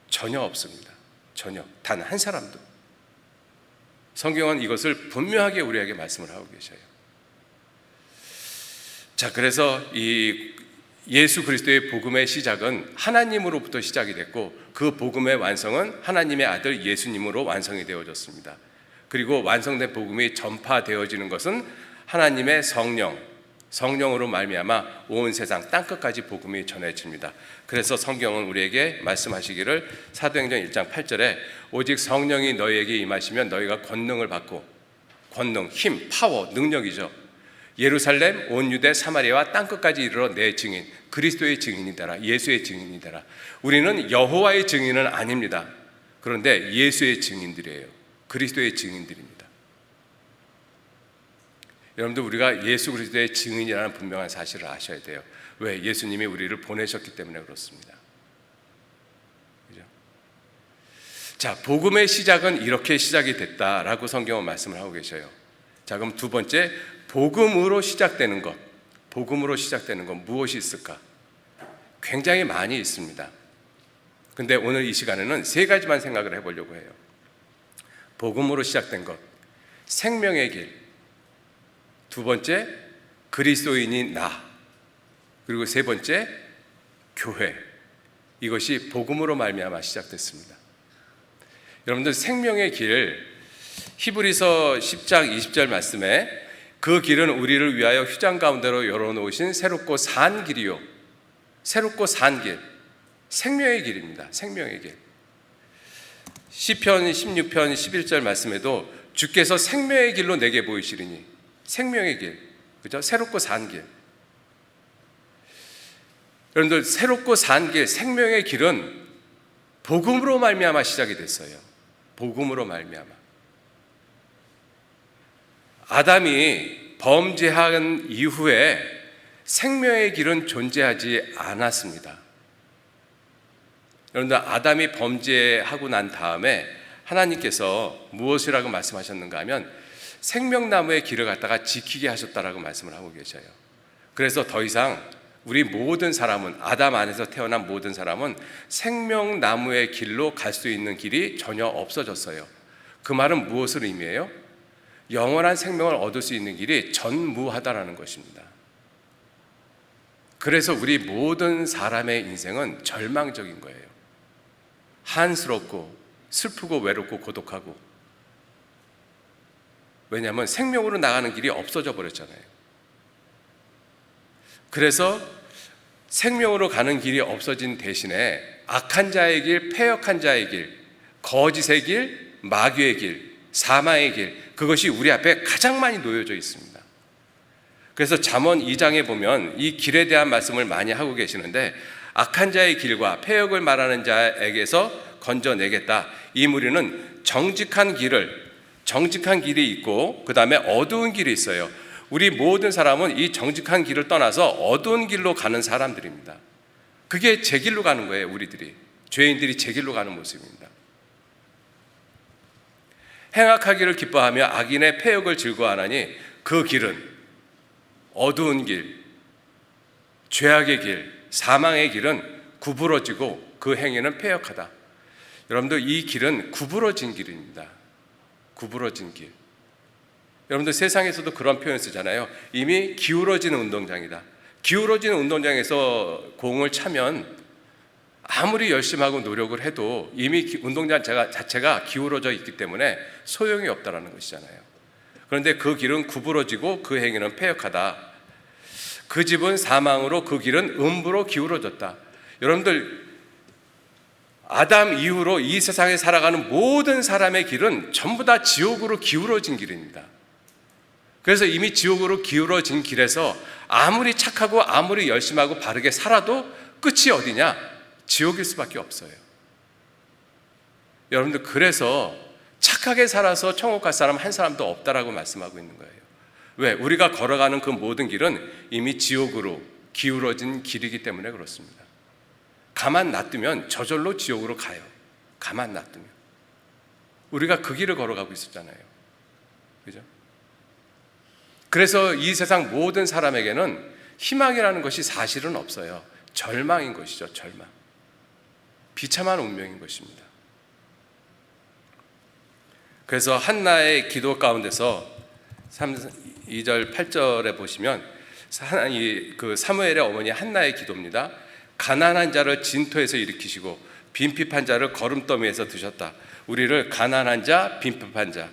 전혀 없습니다. 전혀. 단 한 사람도. 성경은 이것을 분명하게 우리에게 말씀을 하고 계셔요. 자, 그래서 이 예수 그리스도의 복음의 시작은 하나님으로부터 시작이 됐고 그 복음의 완성은 하나님의 아들 예수님으로 완성이 되어졌습니다. 그리고 완성된 복음이 전파되어지는 것은 하나님의 성령으로 말미암아 온 세상 땅끝까지 복음이 전해집니다. 그래서 성경은 우리에게 말씀하시기를 사도행전 1장 8절에 오직 성령이 너희에게 임하시면 너희가 권능을 받고, 권능, 힘, 파워, 능력이죠. 예루살렘, 온 유대, 사마리아와 땅끝까지 이르러 내 증인, 그리스도의 증인이 되라, 예수의 증인이 되라. 우리는 여호와의 증인은 아닙니다. 그런데 예수의 증인들이에요. 그리스도의 증인들입니다. 여러분들 우리가 예수 그리스도의 증인이라는 분명한 사실을 아셔야 돼요. 왜? 예수님이 우리를 보내셨기 때문에 그렇습니다. 그죠? 자, 복음의 시작은 이렇게 시작이 됐다라고 성경은 말씀을 하고 계셔요. 자, 그럼 두 번째, 복음으로 시작되는 것. 복음으로 시작되는 것 무엇이 있을까? 굉장히 많이 있습니다. 근데 오늘 이 시간에는 세 가지만 생각을 해보려고 해요. 복음으로 시작된 것, 생명의 길, 두 번째, 그리스도인이 나, 그리고 세 번째, 교회. 이것이 복음으로 말미암아 시작됐습니다. 여러분들 생명의 길, 히브리서 10장 20절 말씀에 그 길은 우리를 위하여 휴장 가운데로 열어놓으신 새롭고 산 길이요. 새롭고 산 길, 생명의 길입니다. 생명의 길. 시편 16편 11절 말씀에도 주께서 생명의 길로 내게 보이시리니, 생명의 길, 그죠? 새롭고 산 길. 여러분들, 새롭고 산 길, 생명의 길은 복음으로 말미암아 시작이 됐어요. 복음으로 말미암아. 아담이 범죄한 이후에 생명의 길은 존재하지 않았습니다. 여러분들, 아담이 범죄하고 난 다음에 하나님께서 무엇이라고 말씀하셨는가 하면 생명나무의 길을 갖다가 지키게 하셨다라고 말씀을 하고 계셔요. 그래서 더 이상 우리 모든 사람은, 아담 안에서 태어난 모든 사람은 생명나무의 길로 갈 수 있는 길이 전혀 없어졌어요. 그 말은 무엇을 의미해요? 영원한 생명을 얻을 수 있는 길이 전무하다라는 것입니다. 그래서 우리 모든 사람의 인생은 절망적인 거예요. 한스럽고 슬프고 외롭고 고독하고. 왜냐하면 생명으로 나가는 길이 없어져 버렸잖아요. 그래서 생명으로 가는 길이 없어진 대신에 악한 자의 길, 패역한 자의 길, 거짓의 길, 마귀의 길, 사망의 길, 그것이 우리 앞에 가장 많이 놓여져 있습니다. 그래서 잠언 2장에 보면 이 길에 대한 말씀을 많이 하고 계시는데, 악한 자의 길과 패역을 말하는 자에게서 건져내겠다. 이 무리는 정직한 길이 있고 그 다음에 어두운 길이 있어요. 우리 모든 사람은 이 정직한 길을 떠나서 어두운 길로 가는 사람들입니다. 그게 제 길로 가는 거예요. 우리들이, 죄인들이 제 길로 가는 모습입니다. 행악하기를 기뻐하며 악인의 패역을 즐거워하나니 그 길은 어두운 길, 죄악의 길, 사망의 길은 구부러지고 그 행위는 패역하다. 여러분들, 이 길은 구부러진 길입니다. 구부러진 길. 여러분들, 세상에서도 그런 표현을 쓰잖아요. 이미 기울어지는 운동장이다. 기울어지는 운동장에서 공을 차면 아무리 열심히 하고 노력을 해도 이미 운동장 자체가 기울어져 있기 때문에 소용이 없다라는 것이잖아요. 그런데 그 길은 구부러지고 그 행위는 패역하다. 그 집은 사망으로, 그 길은 음부로 기울어졌다. 여러분들, 아담 이후로 이 세상에 살아가는 모든 사람의 길은 전부 다 지옥으로 기울어진 길입니다. 그래서 이미 지옥으로 기울어진 길에서 아무리 착하고 아무리 열심히 하고 바르게 살아도 끝이 어디냐? 지옥일 수밖에 없어요. 여러분들, 그래서 착하게 살아서 천국 갈 사람 한 사람도 없다라고 말씀하고 있는 거예요. 왜? 우리가 걸어가는 그 모든 길은 이미 지옥으로 기울어진 길이기 때문에 그렇습니다. 가만 놔두면 저절로 지옥으로 가요. 가만 놔두면. 우리가 그 길을 걸어가고 있었잖아요. 그죠? 그래서 이 세상 모든 사람에게는 희망이라는 것이 사실은 없어요. 절망인 것이죠. 절망. 비참한 운명인 것입니다. 그래서 한나의 기도 가운데서 2절 8절에 보시면 그 사무엘의 어머니 한나의 기도입니다. 가난한 자를 진토에서 일으키시고 빈핍한 자를 거름더미에서 드셨다. 우리를 가난한 자, 빈핍한 자,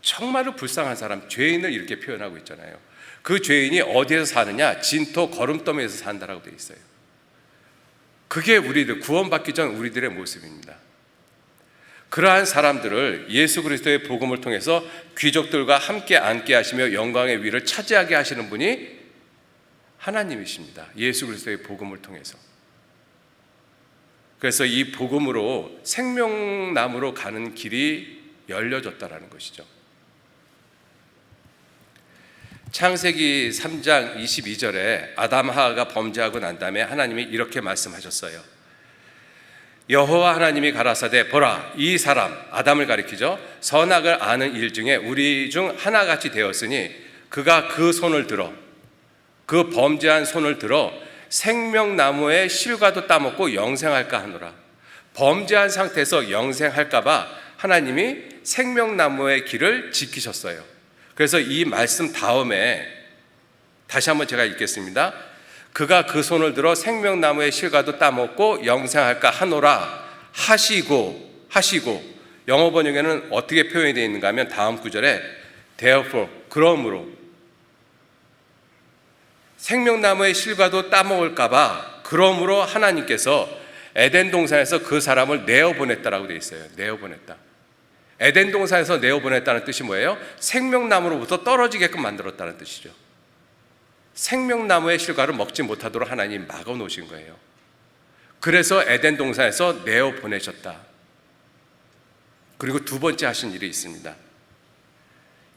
정말로 불쌍한 사람, 죄인을 이렇게 표현하고 있잖아요. 그 죄인이 어디에서 사느냐? 진토 거름더미에서 산다라고 되어 있어요. 그게 우리들, 구원받기 전 우리들의 모습입니다. 그러한 사람들을 예수 그리스도의 복음을 통해서 귀족들과 함께 앉게 하시며 영광의 위를 차지하게 하시는 분이 하나님이십니다. 예수 그리스도의 복음을 통해서. 그래서 이 복음으로 생명나무로 가는 길이 열려졌다라는 것이죠. 창세기 3장 22절에 아담 하와가 범죄하고 난 다음에 하나님이 이렇게 말씀하셨어요. 여호와 하나님이 가라사대, 보라, 이 사람, 아담을 가리키죠, 선악을 아는 일 중에 우리 중 하나같이 되었으니 그가 그 손을 들어, 그 범죄한 손을 들어 생명나무의 실과도 따먹고 영생할까 하노라. 범죄한 상태에서 영생할까 봐 하나님이 생명나무의 길을 지키셨어요. 그래서 이 말씀 다음에 다시 한번 제가 읽겠습니다. 그가 그 손을 들어 생명나무의 실과도 따먹고 영생할까 하노라 하시고 하시고, 영어 번역에는 어떻게 표현이 되어 있는가 하면 다음 구절에 therefore, 그러므로, 생명나무의 실과도 따먹을까봐 그러므로 하나님께서 에덴 동산에서 그 사람을 내어보냈다라고 되어 있어요. 내어보냈다. 에덴 동산에서 내어보냈다는 뜻이 뭐예요? 생명나무로부터 떨어지게끔 만들었다는 뜻이죠. 생명나무의 실과를 먹지 못하도록 하나님 막아놓으신 거예요. 그래서 에덴 동산에서 내어보내셨다. 그리고 두 번째 하신 일이 있습니다.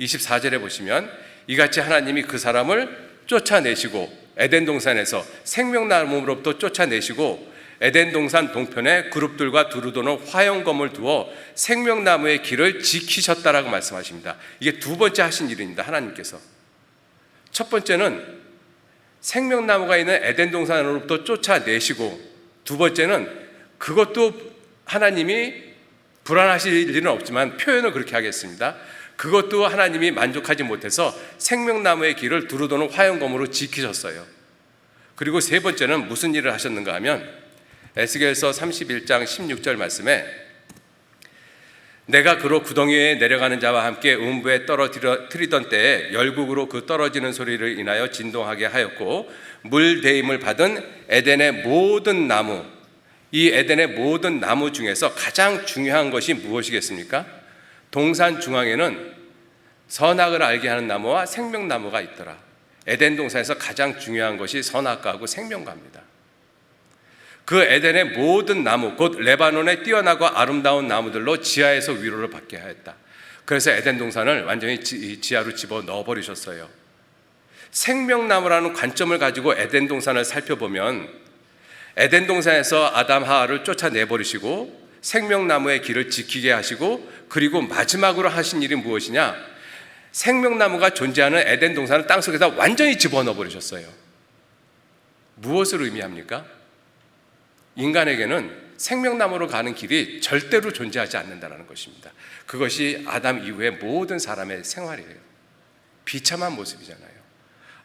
24절에 보시면 이같이 하나님이 그 사람을 쫓아내시고, 에덴 동산에서 생명나무로부터 쫓아내시고 에덴 동산 동편에 그룹들과 두루도는 화형검을 두어 생명나무의 길을 지키셨다라고 말씀하십니다. 이게 두 번째 하신 일입니다. 하나님께서. 첫 번째는 생명나무가 있는 에덴 동산으로부터 쫓아내시고, 두 번째는 그것도 하나님이 불안하실 일은 없지만 표현을 그렇게 하겠습니다. 그것도 하나님이 만족하지 못해서 생명나무의 길을 두루도는 화형검으로 지키셨어요. 그리고 세 번째는 무슨 일을 하셨는가 하면 에스겔서 31장 16절 말씀에 내가 그로 구덩이에 내려가는 자와 함께 음부에 떨어뜨리던 때에 열국으로 그 떨어지는 소리를 인하여 진동하게 하였고, 물 대임을 받은 에덴의 모든 나무, 이 에덴의 모든 나무 중에서 가장 중요한 것이 무엇이겠습니까? 동산 중앙에는 선악을 알게 하는 나무와 생명나무가 있더라. 에덴 동산에서 가장 중요한 것이 선악과하고 생명과입니다. 그 에덴의 모든 나무, 곧 레바논의 뛰어나고 아름다운 나무들로 지하에서 위로를 받게 하였다. 그래서 에덴 동산을 완전히 지하로 집어 넣어버리셨어요. 생명나무라는 관점을 가지고 에덴 동산을 살펴보면 에덴 동산에서 아담 하와를 쫓아내버리시고 생명나무의 길을 지키게 하시고, 그리고 마지막으로 하신 일이 무엇이냐? 생명나무가 존재하는 에덴 동산을 땅속에다 완전히 집어넣어버리셨어요. 무엇을 의미합니까? 인간에게는 생명나무로 가는 길이 절대로 존재하지 않는다는 것입니다. 그것이 아담 이후의 모든 사람의 생활이에요. 비참한 모습이잖아요.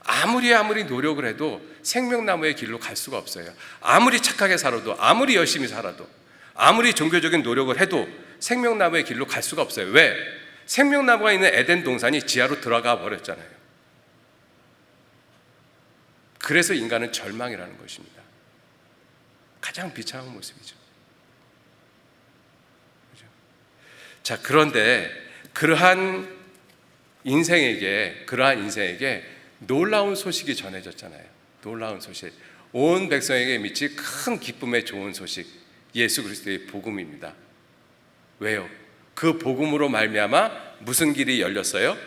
아무리 노력을 해도 생명나무의 길로 갈 수가 없어요. 아무리 착하게 살아도, 아무리 열심히 살아도, 아무리 종교적인 노력을 해도 생명나무의 길로 갈 수가 없어요. 왜? 생명나무가 있는 에덴 동산이 지하로 들어가 버렸잖아요. 그래서 인간은 절망이라는 것입니다. 가장 비참한 모습이죠. 그렇죠? 자, 그런데 그러한 인생에게 놀라운 소식이 전해졌잖아요. 놀라운 소식. 온 백성에게 미칠 큰 기쁨의 좋은 소식. 예수 그리스도의 복음입니다. 왜요? 그 복음으로 말미암아 무슨 길이 열렸어요?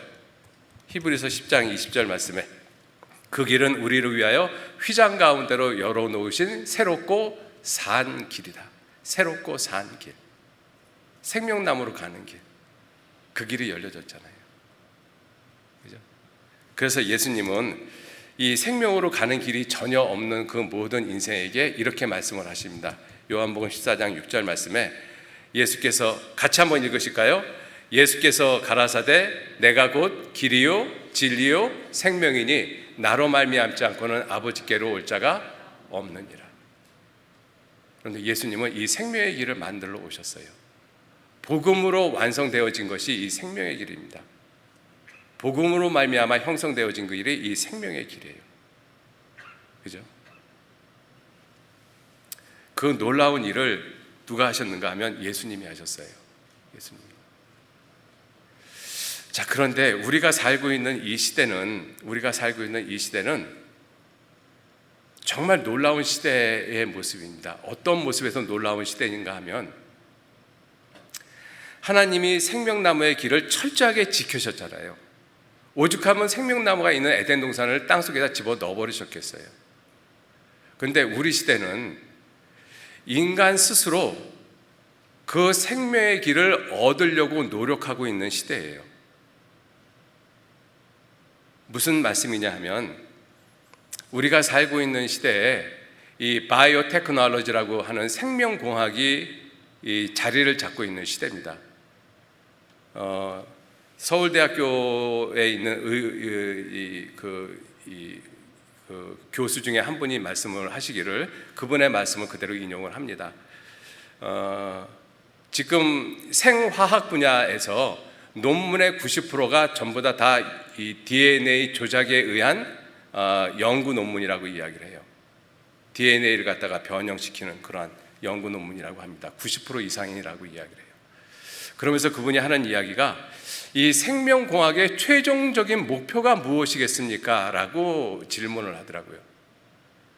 히브리서 10장 20절 말씀에 그 길은 우리를 위하여 휘장 가운데로 열어놓으신 새롭고 산 길이다. 새롭고 산 길. 생명나무로 가는 길. 그 길이 열려졌잖아요. 그죠? 그래서 예수님은 이 생명으로 가는 길이 전혀 없는 그 모든 인생에게 이렇게 말씀을 하십니다. 요한복음 14장 6절 말씀에 예수께서 같이 한번 읽으실까요? 예수께서 가라사대 내가 곧 길이요 진리요 생명이니 나로 말미암지 않고는 아버지께로 올 자가 없느니라. 그런데 예수님은 이 생명의 길을 만들러 오셨어요. 복음으로 완성되어진 것이 이 생명의 길입니다. 복음으로 말미암아 형성되어진 그 길이 이 생명의 길이에요. 그죠? 그 놀라운 일을 누가 하셨는가 하면 예수님이 하셨어요. 예수님. 자, 그런데 우리가 살고 있는 이 시대는 정말 놀라운 시대의 모습입니다. 어떤 모습에서 놀라운 시대인가 하면 하나님이 생명나무의 길을 철저하게 지키셨잖아요. 오죽하면 생명나무가 있는 에덴 동산을 땅속에다 집어 넣어버리셨겠어요. 그런데 우리 시대는 인간 스스로 그 생명의 길을 얻으려고 노력하고 있는 시대예요. 무슨 말씀이냐 하면 우리가 살고 있는 시대에 이 바이오 테크놀로지라고 하는 생명공학이 이 자리를 잡고 있는 시대입니다. 서울대학교에 있는 그 교수 중에 한 분이 말씀을 하시기를, 그분의 말씀을 그대로 인용을 합니다. 지금 생화학 분야에서 논문의 90%가 전부 다 이 DNA 조작에 의한 연구 논문이라고 이야기를 해요. DNA를 갖다가 변형시키는 그러한 연구 논문이라고 합니다. 90% 이상이라고 이야기를 해요. 그러면서 그분이 하는 이야기가 이 생명공학의 최종적인 목표가 무엇이겠습니까? 라고 질문을 하더라고요.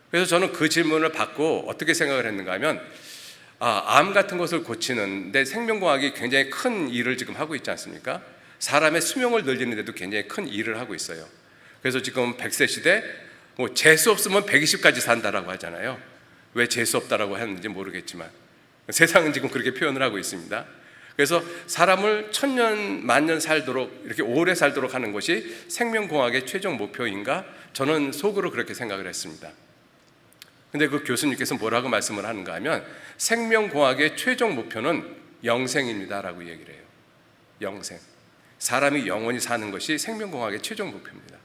그래서 저는 그 질문을 받고 어떻게 생각을 했는가 하면 암 같은 것을 고치는데 생명공학이 굉장히 큰 일을 지금 하고 있지 않습니까? 사람의 수명을 늘리는 데도 굉장히 큰 일을 하고 있어요. 그래서 지금 100세 시대 재수 없으면 120까지 산다라고 하잖아요. 왜 재수 없다라고 하는지 모르겠지만 세상은 지금 그렇게 표현을 하고 있습니다. 그래서 사람을 1000년, 만년 살도록 이렇게 오래 살도록 하는 것이 생명공학의 최종 목표인가? 저는 속으로 그렇게 생각을 했습니다. 근데 그 교수님께서 뭐라고 말씀을 하는가 하면 생명공학의 최종 목표는 영생입니다라고 얘기를 해요. 영생. 사람이 영원히 사는 것이 생명공학의 최종 목표입니다.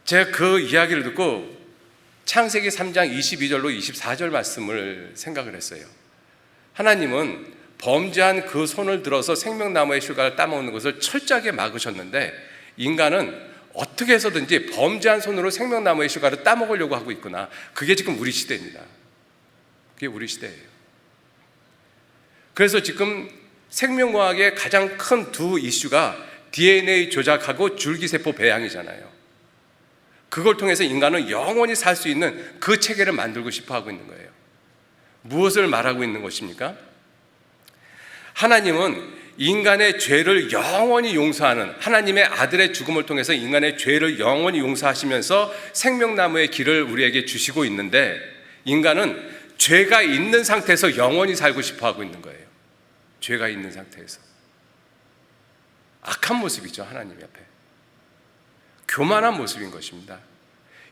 제가 그 이야기를 듣고 창세기 3장 22절로 24절 말씀을 생각을 했어요. 하나님은 범죄한 그 손을 들어서 생명나무의 실과를 따먹는 것을 철저하게 막으셨는데 인간은 어떻게 해서든지 범죄한 손으로 생명나무의 실과를 따먹으려고 하고 있구나. 그게 지금 우리 시대입니다. 그게 우리 시대예요. 그래서 지금 생명과학의 가장 큰 두 이슈가 DNA 조작하고 줄기세포 배양이잖아요. 그걸 통해서 인간은 영원히 살 수 있는 그 체계를 만들고 싶어 하고 있는 거예요. 무엇을 말하고 있는 것입니까? 하나님은 인간의 죄를 영원히 용서하는 하나님의 아들의 죽음을 통해서 인간의 죄를 영원히 용서하시면서 생명나무의 길을 우리에게 주시고 있는데 인간은 죄가 있는 상태에서 영원히 살고 싶어 하고 있는 거예요. 죄가 있는 상태에서. 악한 모습이죠, 하나님 앞에. 교만한 모습인 것입니다.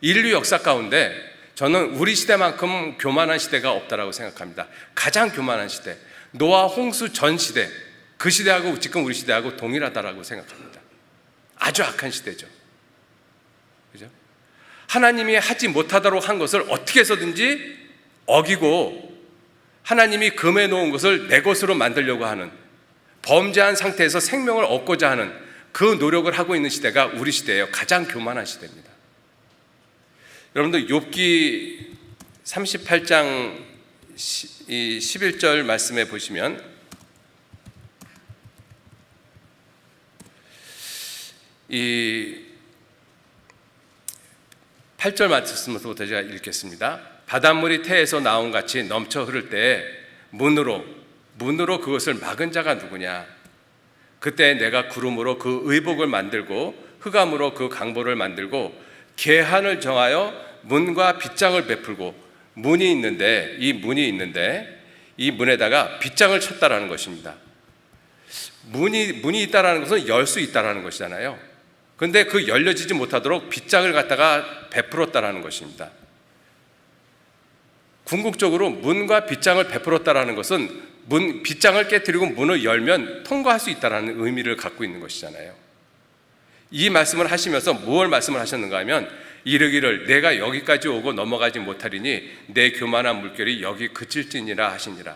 인류 역사 가운데 저는 우리 시대만큼 교만한 시대가 없다라고 생각합니다. 가장 교만한 시대, 노아 홍수 전 시대, 그 시대하고 지금 우리 시대하고 동일하다라고 생각합니다. 아주 악한 시대죠. 그죠? 하나님이 하지 못하도록 한 것을 어떻게 해서든지 어기고 하나님이 금해 놓은 것을 내 것으로 만들려고 하는, 범죄한 상태에서 생명을 얻고자 하는 그 노력을 하고 있는 시대가 우리 시대예요. 가장 교만한 시대입니다. 여러분들 욥기 38장 11절 말씀에 보시면 이 8절 말씀부터 제가 읽겠습니다. 바닷물이 태에서 나온 같이 넘쳐 흐를 때에 문으로 그것을 막은 자가 누구냐? 그때 내가 구름으로 그 의복을 만들고 흑암으로 그 강보를 만들고 계한을 정하여 문과 빗장을 베풀고 문이 있는데 이 문에다가 빗장을 쳤다라는 것입니다. 문이 있다라는 것은 열 수 있다라는 것이잖아요. 그런데 그 열려지지 못하도록 빗장을 갖다가 베풀었다라는 것입니다. 궁극적으로 문과 빗장을 베풀었다라는 것은 빗장을 깨뜨리고 문을 열면 통과할 수 있다는 의미를 갖고 있는 것이잖아요. 이 말씀을 하시면서 무엇을 말씀을 하셨는가 하면 이르기를 내가 여기까지 오고 넘어가지 못하리니 내 교만한 물결이 여기 그칠지니라 하시니라.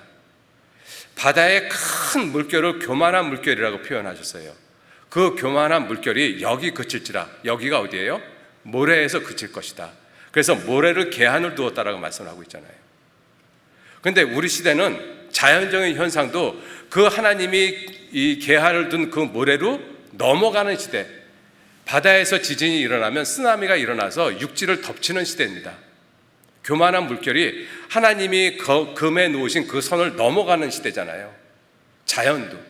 바다의 큰 물결을 교만한 물결이라고 표현하셨어요. 그 교만한 물결이 여기 그칠지라. 여기가 어디예요? 모래에서 그칠 것이다. 그래서 모래를 계한을 두었다라고 말씀을 하고 있잖아요. 그런데 우리 시대는 자연적인 현상도 그 하나님이 이 계한을 둔 그 모래로 넘어가는 시대, 바다에서 지진이 일어나면 쓰나미가 일어나서 육지를 덮치는 시대입니다. 교만한 물결이 하나님이 금해 놓으신 그 선을 넘어가는 시대잖아요. 자연도.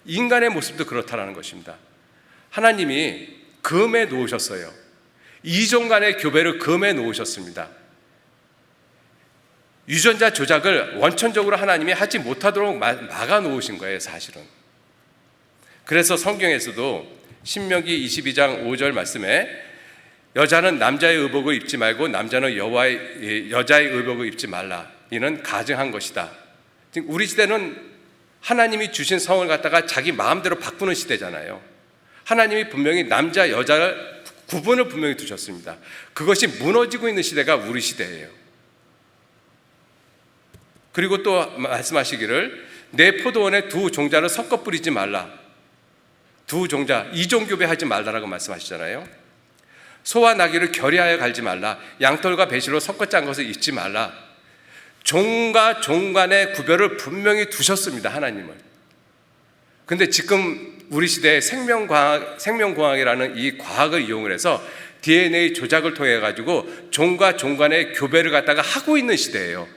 인간의 모습도 그렇다는 것입니다. 하나님이 금해 놓으셨어요. 이종 간의 교배를 금해 놓으셨습니다. 유전자 조작을 원천적으로 하나님이 하지 못하도록 막아 놓으신 거예요, 사실은. 그래서 성경에서도 신명기 22장 5절 말씀에 여자는 남자의 의복을 입지 말고 남자는 여자의 의복을 입지 말라. 이는 가증한 것이다. 우리 시대는 하나님이 주신 성을 갖다가 자기 마음대로 바꾸는 시대잖아요. 하나님이 분명히 남자, 여자를 구분을 분명히 두셨습니다. 그것이 무너지고 있는 시대가 우리 시대예요. 그리고 또 말씀하시기를 내 포도원에 두 종자를 섞어 뿌리지 말라. 두 종자, 이종교배하지 말라라고 말씀하시잖아요. 소와 나귀를 결의하여 갈지 말라. 양털과 배실로 섞어 짠 것을 잊지 말라. 종과 종 간의 구별을 분명히 두셨습니다, 하나님은. 근데 지금 우리 시대에 생명과학이라는 이 과학을 이용을 해서 DNA 조작을 통해 가지고 종과 종 간의 교배를 갖다가 하고 있는 시대예요.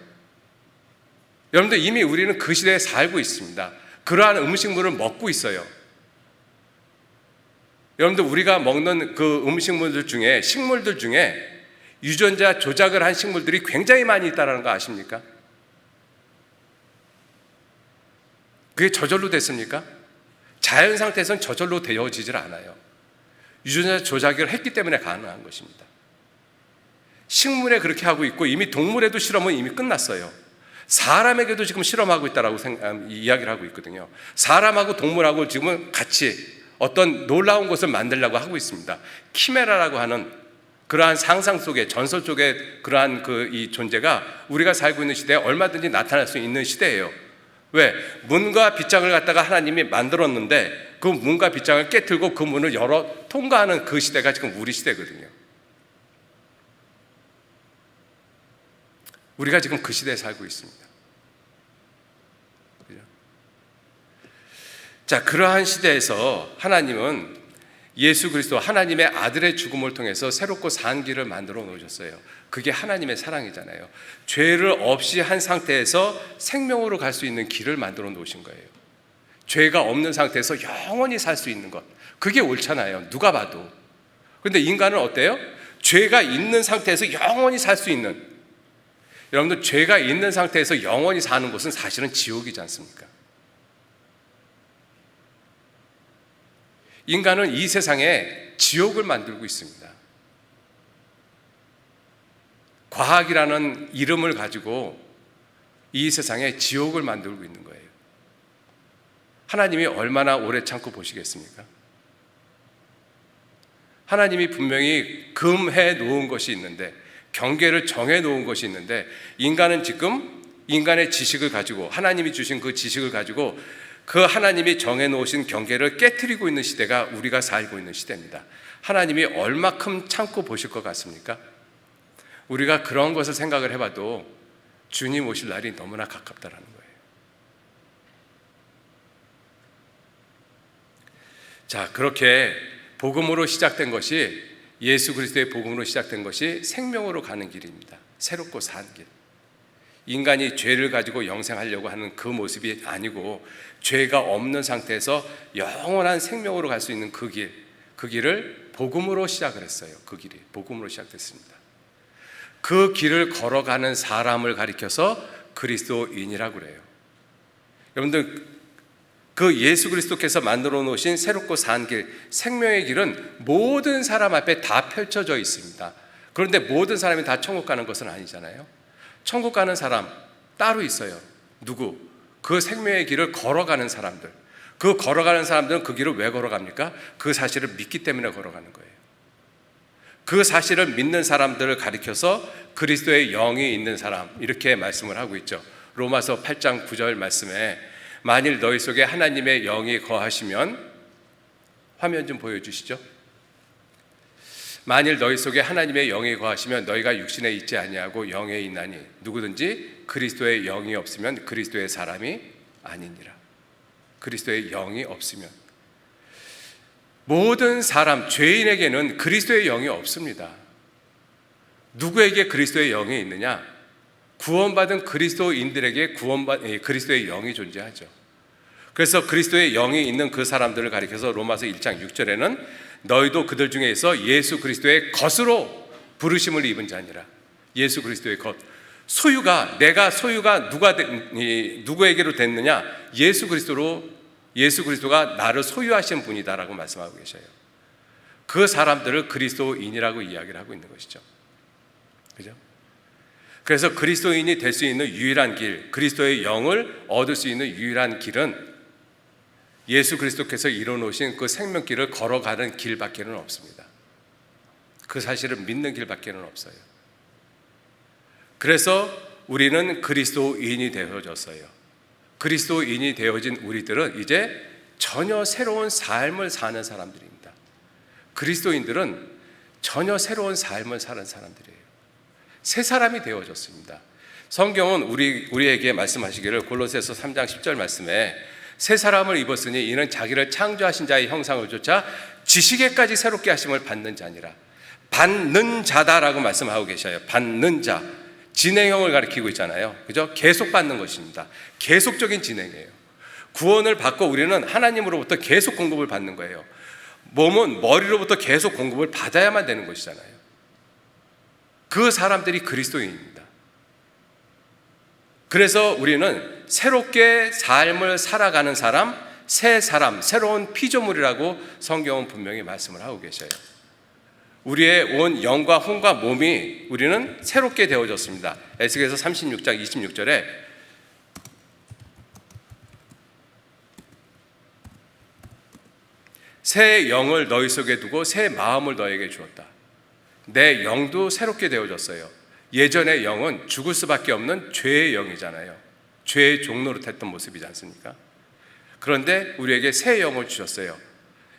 여러분들, 이미 우리는 그 시대에 살고 있습니다. 그러한 음식물을 먹고 있어요. 여러분들, 우리가 먹는 그 음식물들 중에, 식물들 중에 유전자 조작을 한 식물들이 굉장히 많이 있다는 거 아십니까? 그게 저절로 됐습니까? 자연 상태에서는 저절로 되어지질 않아요. 유전자 조작을 했기 때문에 가능한 것입니다. 식물에 그렇게 하고 있고, 이미 동물에도 실험은 이미 끝났어요. 사람에게도 지금 실험하고 있다라고 이야기를 하고 있거든요. 사람하고 동물하고 지금은 같이 어떤 놀라운 것을 만들려고 하고 있습니다. 키메라라고 하는 그러한 상상 속에, 전설 속에 그러한 이 존재가 우리가 살고 있는 시대에 얼마든지 나타날 수 있는 시대예요. 왜? 문과 빗장을 갖다가 하나님이 만들었는데 그 문과 빗장을 깨트리고 그 문을 열어 통과하는 그 시대가 지금 우리 시대거든요. 우리가 지금 그 시대에 살고 있습니다. 자, 그러한 시대에서 하나님은 예수 그리스도, 하나님의 아들의 죽음을 통해서 새롭고 산 길을 만들어 놓으셨어요. 그게 하나님의 사랑이잖아요. 죄를 없이 한 상태에서 생명으로 갈 수 있는 길을 만들어 놓으신 거예요. 죄가 없는 상태에서 영원히 살 수 있는 것, 그게 옳잖아요, 누가 봐도. 그런데 인간은 어때요? 죄가 있는 상태에서 영원히 살 수 있는, 여러분들, 죄가 있는 상태에서 영원히 사는 곳은 사실은 지옥이지 않습니까? 인간은 이 세상에 지옥을 만들고 있습니다. 과학이라는 이름을 가지고 이 세상에 지옥을 만들고 있는 거예요. 하나님이 얼마나 오래 참고 보시겠습니까? 하나님이 분명히 금해 놓은 것이 있는데, 경계를 정해 놓은 것이 있는데, 인간은 지금 인간의 지식을 가지고, 하나님이 주신 그 지식을 가지고 그 하나님이 정해 놓으신 경계를 깨트리고 있는 시대가 우리가 살고 있는 시대입니다. 하나님이 얼마큼 참고 보실 것 같습니까? 우리가 그런 것을 생각을 해봐도 주님 오실 날이 너무나 가깝다라는 거예요. 자, 그렇게 복음으로 시작된 것이, 예수 그리스도의 복음으로 시작된 것이 생명으로 가는 길입니다. 새롭고 산 길. 인간이 죄를 가지고 영생하려고 하는 그 모습이 아니고, 죄가 없는 상태에서 영원한 생명으로 갈 수 있는 그 길을 복음으로 시작을 했어요. 그 길이 복음으로 시작됐습니다. 그 길을 걸어가는 사람을 가리켜서 그리스도인이라고 그래요. 여러분들, 그 예수 그리스도께서 만들어 놓으신 새롭고 산 길, 생명의 길은 모든 사람 앞에 다 펼쳐져 있습니다. 그런데 모든 사람이 다 천국 가는 것은 아니잖아요. 천국 가는 사람 따로 있어요. 누구? 그 생명의 길을 걸어가는 사람들. 그 걸어가는 사람들은 그 길을 왜 걸어갑니까? 그 사실을 믿기 때문에 걸어가는 거예요. 그 사실을 믿는 사람들을 가리켜서 그리스도의 영이 있는 사람, 이렇게 말씀을 하고 있죠. 로마서 8장 9절 말씀에, 만일 너희 속에 하나님의 영이 거하시면, 화면 좀 보여주시죠. 만일 너희 속에 하나님의 영이 거하시면 너희가 육신에 있지 아니하고 영에 있나니 누구든지 그리스도의 영이 없으면 그리스도의 사람이 아니니라. 그리스도의 영이 없으면, 모든 사람, 죄인에게는 그리스도의 영이 없습니다. 누구에게 그리스도의 영이 있느냐? 구원받은 그리스도인들에게 그리스도의 영이 존재하죠. 그래서 그리스도의 영이 있는 그 사람들을 가리켜서 로마서 1장 6절에는 너희도 그들 중에서 예수 그리스도의 것으로 부르심을 입은 자니라. 예수 그리스도의 것. 내가 소유가 누구에게로 됐느냐? 예수 그리스도가 나를 소유하신 분이다라고 말씀하고 계셔요. 그 사람들을 그리스도인이라고 이야기를 하고 있는 것이죠. 그죠? 그래서 그리스도인이 될 수 있는 유일한 길, 그리스도의 영을 얻을 수 있는 유일한 길은 예수 그리스도께서 이뤄놓으신 그 생명길을 걸어가는 길밖에는 없습니다. 그 사실을 믿는 길밖에는 없어요. 그래서 우리는 그리스도인이 되어졌어요. 그리스도인이 되어진 우리들은 이제 전혀 새로운 삶을 사는 사람들입니다. 그리스도인들은 전혀 새로운 삶을 사는 사람들이에요. 새 사람이 되어졌습니다. 성경은 우리에게 말씀하시기를 골로새서 3장 10절 말씀에 새 사람을 입었으니 이는 자기를 창조하신 자의 형상을 쫓아 지식에까지 새롭게 하심을 받는 자니라. 받는 자다라고 말씀하고 계셔요. 받는 자. 진행형을 가리키고 있잖아요. 그죠? 계속 받는 것입니다. 계속적인 진행이에요. 구원을 받고 우리는 하나님으로부터 계속 공급을 받는 거예요. 몸은 머리로부터 계속 공급을 받아야만 되는 것이잖아요. 그 사람들이 그리스도인입니다. 그래서 우리는 새롭게 삶을 살아가는 사람, 새 사람, 새로운 피조물이라고 성경은 분명히 말씀을 하고 계셔요. 우리의 온 영과 혼과 몸이 우리는 새롭게 되어졌습니다. 에스겔서 36장 26절에 새 영을 너희 속에 두고 새 마음을 너에게 주었다. 내 영도 새롭게 되어졌어요. 예전의 영은 죽을 수밖에 없는 죄의 영이잖아요. 죄의 종노릇했던 모습이지 않습니까? 그런데 우리에게 새 영을 주셨어요.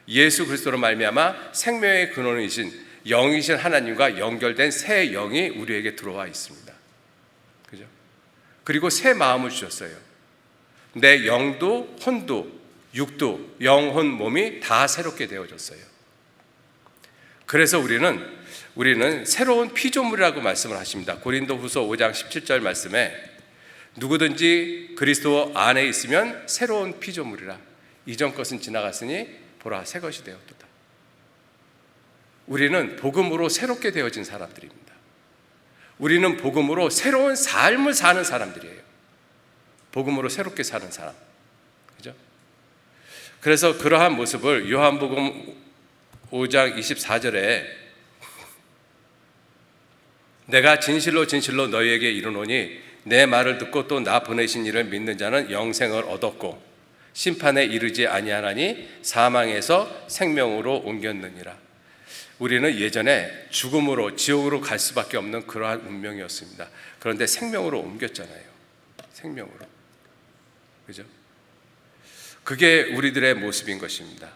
예수 그리스도로 말미암아 생명의 근원이신 영이신 하나님과 연결된 새 영이 우리에게 들어와 있습니다. 그죠? 그리고 새 마음을 주셨어요. 내 영도 혼도 육도 영혼 몸이 다 새롭게 되어졌어요. 그래서 우리는 새로운 피조물이라고 말씀을 하십니다. 고린도후서 5장 17절 말씀에 누구든지 그리스도 안에 있으면 새로운 피조물이라. 이전 것은 지나갔으니 보라 새 것이 되었도다. 우리는 복음으로 새롭게 되어진 사람들입니다. 우리는 복음으로 새로운 삶을 사는 사람들이에요. 복음으로 새롭게 사는 사람. 그죠? 그래서 그러한 모습을 요한복음 5장 24절에 내가 진실로 진실로 너희에게 이르노니 내 말을 듣고 또 나 보내신 이를 믿는 자는 영생을 얻었고 심판에 이르지 아니하나니 사망에서 생명으로 옮겼느니라. 우리는 예전에 죽음으로 지옥으로 갈 수밖에 없는 그러한 운명이었습니다. 그런데 생명으로 옮겼잖아요. 생명으로. 그죠? 그게 우리들의 모습인 것입니다.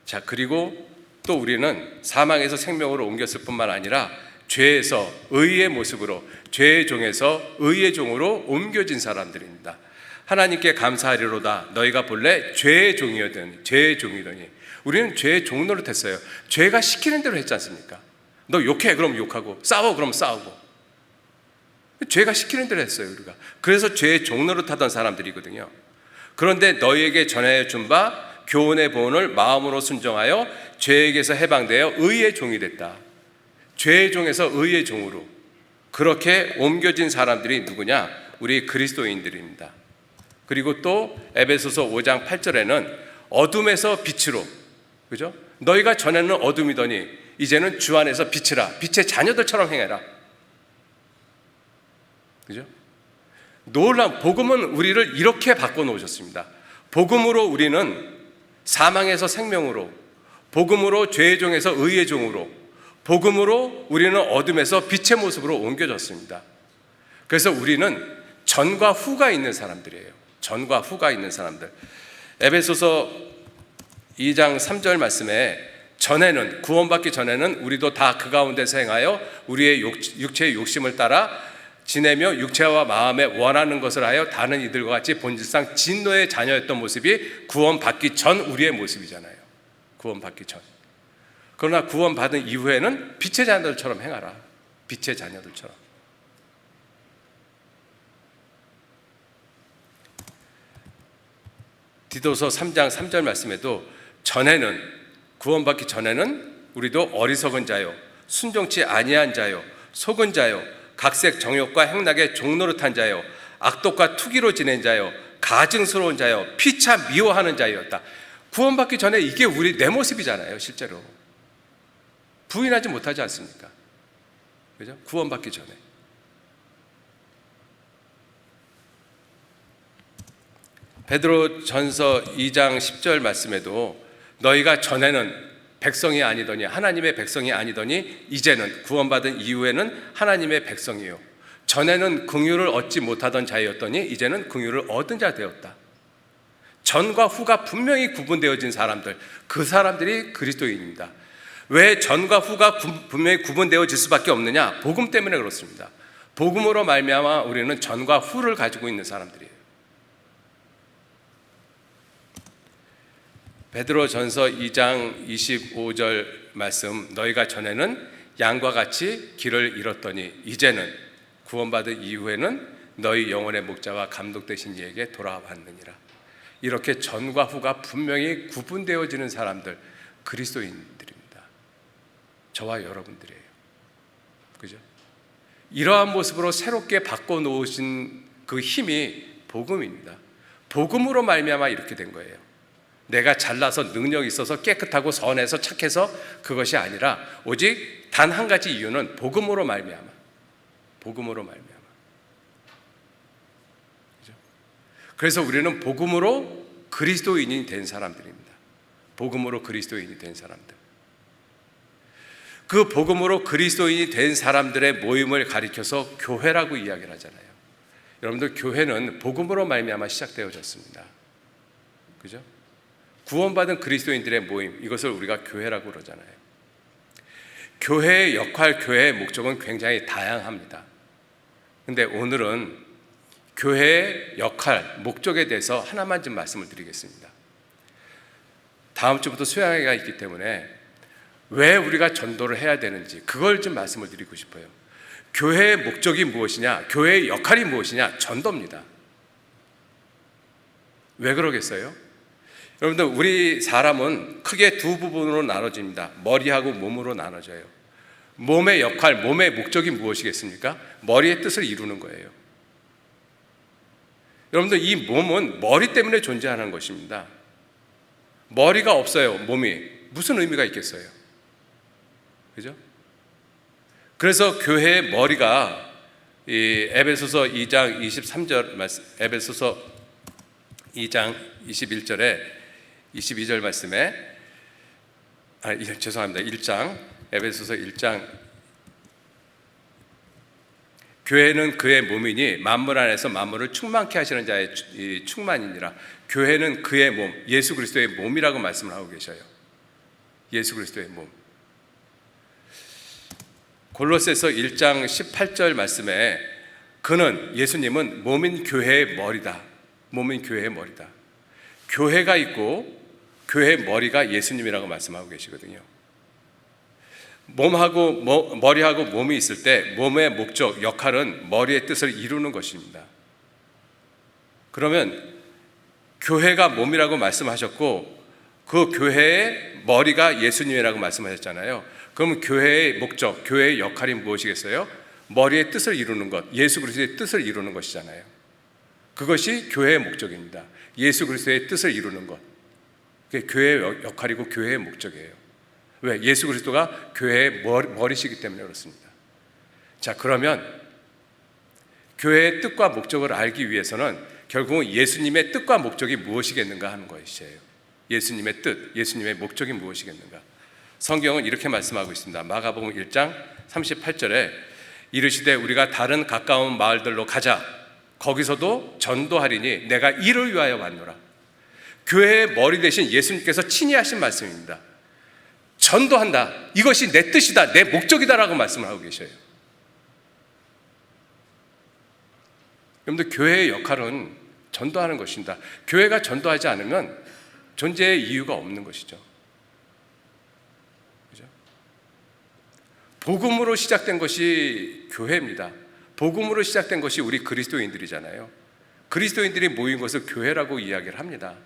자, 그리고 또 우리는 사망에서 생명으로 옮겼을 뿐만 아니라 죄에서 의의 모습으로, 죄의 종에서 의의 종으로 옮겨진 사람들입니다. 하나님께 감사하리로다. 너희가 본래 죄의 종이더니 우리는 죄의 종노릇 했어요. 죄가 시키는 대로 했지 않습니까? 너 욕해 그럼 욕하고 싸워 그럼 싸우고 죄가 시키는 대로 했어요. 우리가 그래서 죄의 종노릇 하던 사람들이거든요. 그런데 너희에게 전하여 준 바 교훈의 보온을 마음으로 순종하여 죄에게서 해방되어 의의 종이 됐다. 죄의 종에서 의의 종으로 그렇게 옮겨진 사람들이 누구냐? 우리 그리스도인들입니다. 그리고 또 에베소서 5장 8절에는 어둠에서 빛으로, 그죠? 너희가 전에는 어둠이더니 이제는 주 안에서 빛이라. 빛의 자녀들처럼 행해라. 그죠? 놀라운 복음은 우리를 이렇게 바꿔 놓으셨습니다. 복음으로 우리는 사망에서 생명으로, 복음으로 죄의 종에서 의의 종으로, 복음으로 우리는 어둠에서 빛의 모습으로 옮겨졌습니다. 그래서 우리는 전과 후가 있는 사람들이에요. 전과 후가 있는 사람들. 에베소서 2장 3절 말씀에 전에는, 구원받기 전에는 우리도 다 그 가운데서 행하여 우리의 육체의 욕심을 따라 지내며 육체와 마음에 원하는 것을 하여 다른 이들과 같이 본질상 진노의 자녀였던 모습이 구원받기 전 우리의 모습이잖아요. 구원받기 전. 그러나 구원받은 이후에는 빛의 자녀들처럼 행하라. 빛의 자녀들처럼. 디도서 3장 3절 말씀에도 전에는, 구원받기 전에는 우리도 어리석은 자요, 순종치 아니한 자요, 속은 자요, 각색 정욕과 행락에 종노릇한 자요, 악독과 투기로 지낸 자요, 가증스러운 자요, 피차 미워하는 자였다. 구원받기 전에 이게 내 모습이잖아요. 실제로 부인하지 못하지 않습니까? 그죠? 구원받기 전에. 베드로 전서 2장 10절 말씀에도 너희가 전에는 백성이 아니더니, 하나님의 백성이 아니더니 이제는 구원받은 이후에는 하나님의 백성이요 전에는 긍휼을 얻지 못하던 자였더니 이제는 긍휼을 얻은 자 되었다. 전과 후가 분명히 구분되어진 사람들, 그 사람들이 그리스도인입니다. 왜 전과 후가 분명히 구분되어질 수밖에 없느냐? 복음 때문에 그렇습니다. 복음으로 말미암아 우리는 전과 후를 가지고 있는 사람들이에요. 베드로전서 2장 25절 말씀, 너희가 전에는 양과 같이 길을 잃었더니 이제는 구원받은 이후에는 너희 영혼의 목자와 감독 되신 이에게 돌아왔느니라. 이렇게 전과 후가 분명히 구분되어지는 사람들, 그리스도인들입니다. 저와 여러분들이에요. 그죠? 이러한 모습으로 새롭게 바꿔놓으신 그 힘이 복음입니다. 복음으로 말미암아 이렇게 된 거예요. 내가 잘나서 능력이 있어서 깨끗하고 선해서 착해서 그것이 아니라 오직 단 한 가지 이유는 복음으로 말미암아. 복음으로 말미암아. 그죠? 그래서 우리는 복음으로 그리스도인이 된 사람들입니다. 복음으로 그리스도인이 된 사람들. 그 복음으로 그리스도인이 된 사람들의 모임을 가리켜서 교회라고 이야기를 하잖아요. 여러분들, 교회는 복음으로 말미암아 시작되어졌습니다. 그죠? 구원받은 그리스도인들의 모임, 이것을 우리가 교회라고 그러잖아요. 교회의 역할, 교회의 목적은 굉장히 다양합니다. 근데 오늘은 교회의 역할, 목적에 대해서 하나만 좀 말씀을 드리겠습니다. 다음 주부터 수양회가 있기 때문에 왜 우리가 전도를 해야 되는지 그걸 좀 말씀을 드리고 싶어요. 교회의 목적이 무엇이냐? 교회의 역할이 무엇이냐? 전도입니다. 왜 그러겠어요? 여러분들, 우리 사람은 크게 두 부분으로 나눠집니다. 머리하고 몸으로 나눠져요. 몸의 역할, 몸의 목적이 무엇이겠습니까? 머리의 뜻을 이루는 거예요. 여러분들, 이 몸은 머리 때문에 존재하는 것입니다. 머리가 없어요, 몸이. 무슨 의미가 있겠어요? 그죠? 그래서 교회의 머리가 이 에베소서 2장 23절 말씀, 에베소서 2장 21절에 22절 말씀에 죄송합니다. 1장 에베소서 1장 교회는 그의 몸이니 만물 안에서 만물을 충만케 하시는 자의 충만이니라. 교회는 그의 몸, 예수 그리스도의 몸이라고 말씀을 하고 계셔요. 예수 그리스도의 몸. 골로새서 1장 18절 말씀에 그는, 예수님은 몸인 교회의 머리다. 몸인 교회의 머리다. 교회가 있고 교회의 머리가 예수님이라고 말씀하고 계시거든요. 머리하고 몸이 있을 때 몸의 목적, 역할은 머리의 뜻을 이루는 것입니다. 그러면 교회가 몸이라고 말씀하셨고 그 교회의 머리가 예수님이라고 말씀하셨잖아요. 그럼 교회의 목적, 교회의 역할이 무엇이겠어요? 머리의 뜻을 이루는 것, 예수 그리스도의 뜻을 이루는 것이잖아요. 그것이 교회의 목적입니다. 예수 그리스도의 뜻을 이루는 것, 그게 교회의 역할이고 교회의 목적이에요. 왜? 예수 그리스도가 교회의 머리시기 때문에 그렇습니다. 자, 그러면 교회의 뜻과 목적을 알기 위해서는 결국은 예수님의 뜻과 목적이 무엇이겠는가 하는 것이에요. 예수님의 뜻, 예수님의 목적이 무엇이겠는가. 성경은 이렇게 말씀하고 있습니다. 마가복음 1장 38절에 이르시되 우리가 다른 가까운 마을들로 가자. 거기서도 전도하리니 내가 이를 위하여 왔노라. 교회의 머리 대신 예수님께서 친히 하신 말씀입니다. 전도한다. 이것이 내 뜻이다. 내 목적이다라고 말씀을 하고 계셔요. 여러분들, 교회의 역할은 전도하는 것입니다. 교회가 전도하지 않으면 존재의 이유가 없는 것이죠. 그죠? 복음으로 시작된 것이 교회입니다. 복음으로 시작된 것이 우리 그리스도인들이잖아요. 그리스도인들이 모인 것을 교회라고 이야기를 합니다.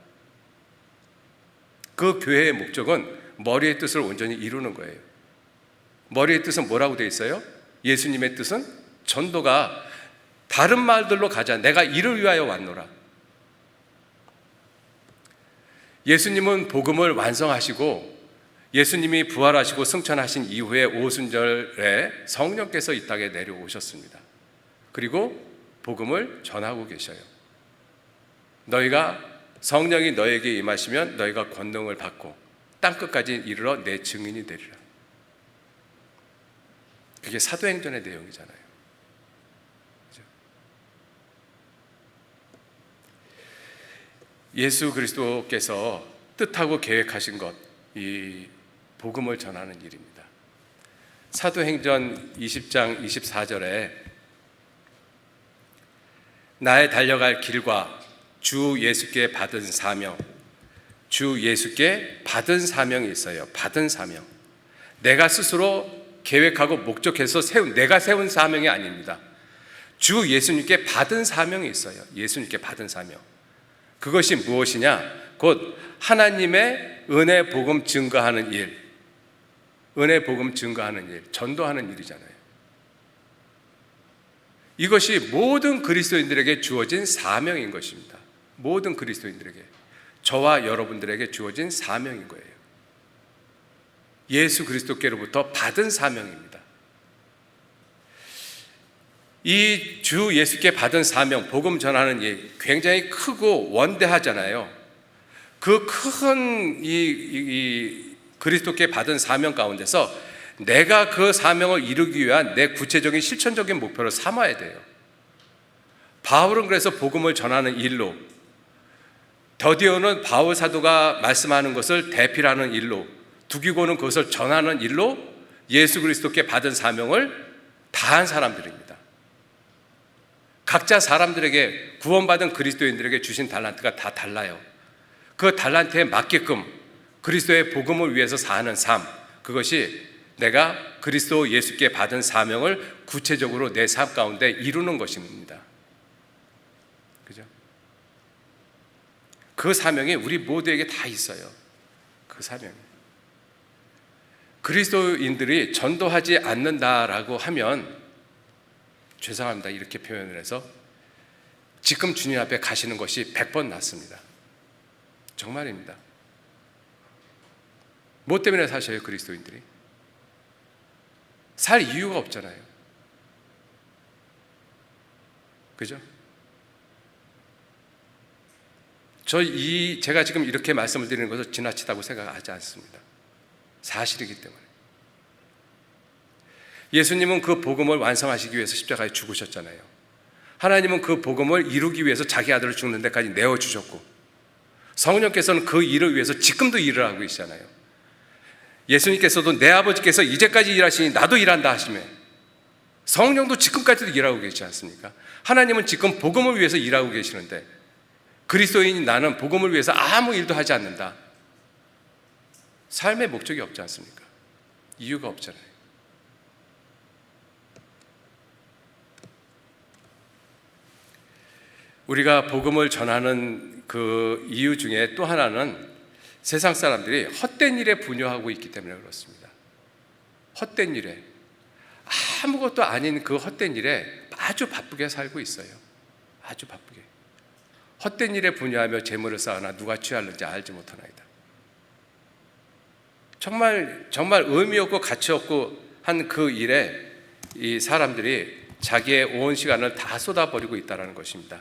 그 교회의 목적은 머리의 뜻을 온전히 이루는 거예요. 머리의 뜻은 뭐라고 되어 있어요? 예수님의 뜻은 전도가 다른 마을들로 가자. 내가 이를 위하여 왔노라. 예수님은 복음을 완성하시고 예수님이 부활하시고 승천하신 이후에 오순절에 성령께서 이 땅에 내려오셨습니다. 그리고 복음을 전하고 계셔요. 너희가 성령이 너에게 임하시면 너희가 권능을 받고 땅끝까지 이르러 내 증인이 되리라. 그게 사도행전의 내용이잖아요. 그렇죠? 예수 그리스도께서 뜻하고 계획하신 것, 이 복음을 전하는 일입니다. 사도행전 20장 24절에 나의 달려갈 길과 주 예수께 받은 사명, 주 예수께 받은 사명이 있어요. 받은 사명. 내가 스스로 계획하고 목적해서 내가 세운 사명이 아닙니다. 주 예수님께 받은 사명이 있어요. 예수님께 받은 사명. 그것이 무엇이냐? 곧 하나님의 은혜 복음 증거하는 일, 은혜 복음 증거하는 일, 전도하는 일이잖아요. 이것이 모든 그리스도인들에게 주어진 사명인 것입니다. 모든 그리스도인들에게, 저와 여러분들에게 주어진 사명인 거예요. 예수 그리스도께로부터 받은 사명입니다. 이 주 예수께 받은 사명, 복음 전하는 일, 굉장히 크고 원대하잖아요. 그 큰 그리스도께 받은 사명 가운데서 내가 그 사명을 이루기 위한 내 구체적인 실천적인 목표를 삼아야 돼요. 바울은 그래서 복음을 전하는 일로, 더디오는 바울 사도가 말씀하는 것을 대필하는 일로, 두기고는 그것을 전하는 일로 예수 그리스도께 받은 사명을 다한 사람들입니다. 각자 사람들에게, 구원받은 그리스도인들에게 주신 달란트가 다 달라요. 그 달란트에 맞게끔 그리스도의 복음을 위해서 사는 삶, 그것이 내가 그리스도 예수께 받은 사명을 구체적으로 내 삶 가운데 이루는 것입니다. 그죠? 그 사명이 우리 모두에게 다 있어요. 그 사명이. 그리스도인들이 전도하지 않는다라고 하면, 죄송합니다, 이렇게 표현을 해서, 지금 주님 앞에 가시는 것이 100번 낫습니다. 정말입니다. 뭐 때문에 사셔요, 그리스도인들이? 살 이유가 없잖아요. 그죠? 제가 지금 이렇게 말씀을 드리는 것을 지나치다고 생각하지 않습니다. 사실이기 때문에. 예수님은 그 복음을 완성하시기 위해서 십자가에 죽으셨잖아요. 하나님은 그 복음을 이루기 위해서 자기 아들을 죽는 데까지 내어주셨고, 성령께서는 그 일을 위해서 지금도 일을 하고 계시잖아요. 예수님께서도 내 아버지께서 이제까지 일하시니 나도 일한다 하시며, 성령도 지금까지도 일하고 계시지 않습니까? 하나님은 지금 복음을 위해서 일하고 계시는데, 그리스도인인 나는 복음을 위해서 아무 일도 하지 않는다. 삶의 목적이 없지 않습니까? 이유가 없잖아요. 우리가 복음을 전하는 그 이유 중에 또 하나는 세상 사람들이 헛된 일에 분요하고 있기 때문에 그렇습니다. 헛된 일에, 아무것도 아닌 그 헛된 일에 아주 바쁘게 살고 있어요. 아주 바쁘게. 헛된 일에 분요하며 재물을 쌓으나 누가 취할는지 알지 못하나이다. 정말 의미 없고 가치 없고 한 그 일에 이 사람들이 자기의 온 시간을 다 쏟아버리고 있다는 것입니다.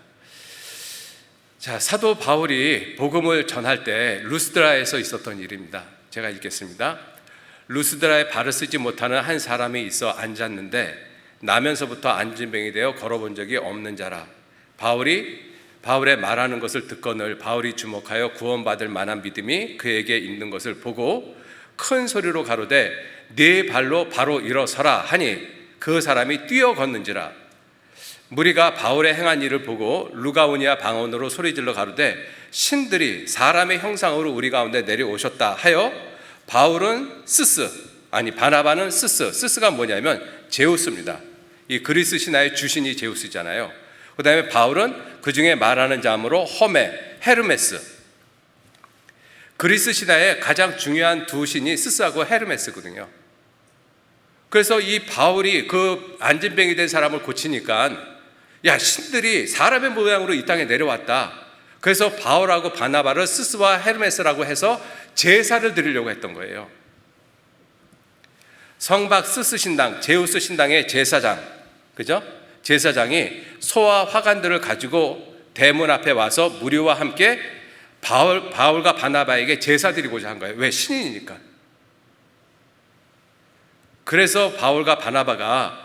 자, 사도 바울이 복음을 전할 때 루스드라에서 있었던 일입니다. 제가 읽겠습니다. 루스드라에 발을 쓰지 못하는 한 사람이 있어 앉았는데 나면서부터 안진병이 되어 걸어본 적이 없는 자라. 바울의 말하는 것을 듣거늘 바울이 주목하여 구원받을 만한 믿음이 그에게 있는 것을 보고 큰 소리로 가로되 네 발로 바로 일어서라 하니 그 사람이 뛰어 걷는지라. 무리가 바울의 행한 일을 보고 루가오니아 방언으로 소리질러 가로되 신들이 사람의 형상으로 우리 가운데 내려오셨다 하여 바나바는 스스가 뭐냐면 제우스입니다. 이 그리스 신화의 주신이 제우스잖아요. 그 다음에 바울은 그 중에 말하는 자음으로 헤르메스. 그리스 신화의 가장 중요한 두 신이 스스하고 헤르메스거든요. 그래서 이 바울이 그 안진병이 된 사람을 고치니까 야, 신들이 사람의 모양으로 이 땅에 내려왔다. 그래서 바울하고 바나바를 스스와 헤르메스라고 해서 제사를 드리려고 했던 거예요. 성박 스스 신당, 제우스 신당의 제사장, 그죠? 제사장이 소와 화관들을 가지고 대문 앞에 와서 무리와 함께 바울과 바나바에게 제사 드리고자 한 거예요. 왜? 신인이니까. 그래서 바울과 바나바가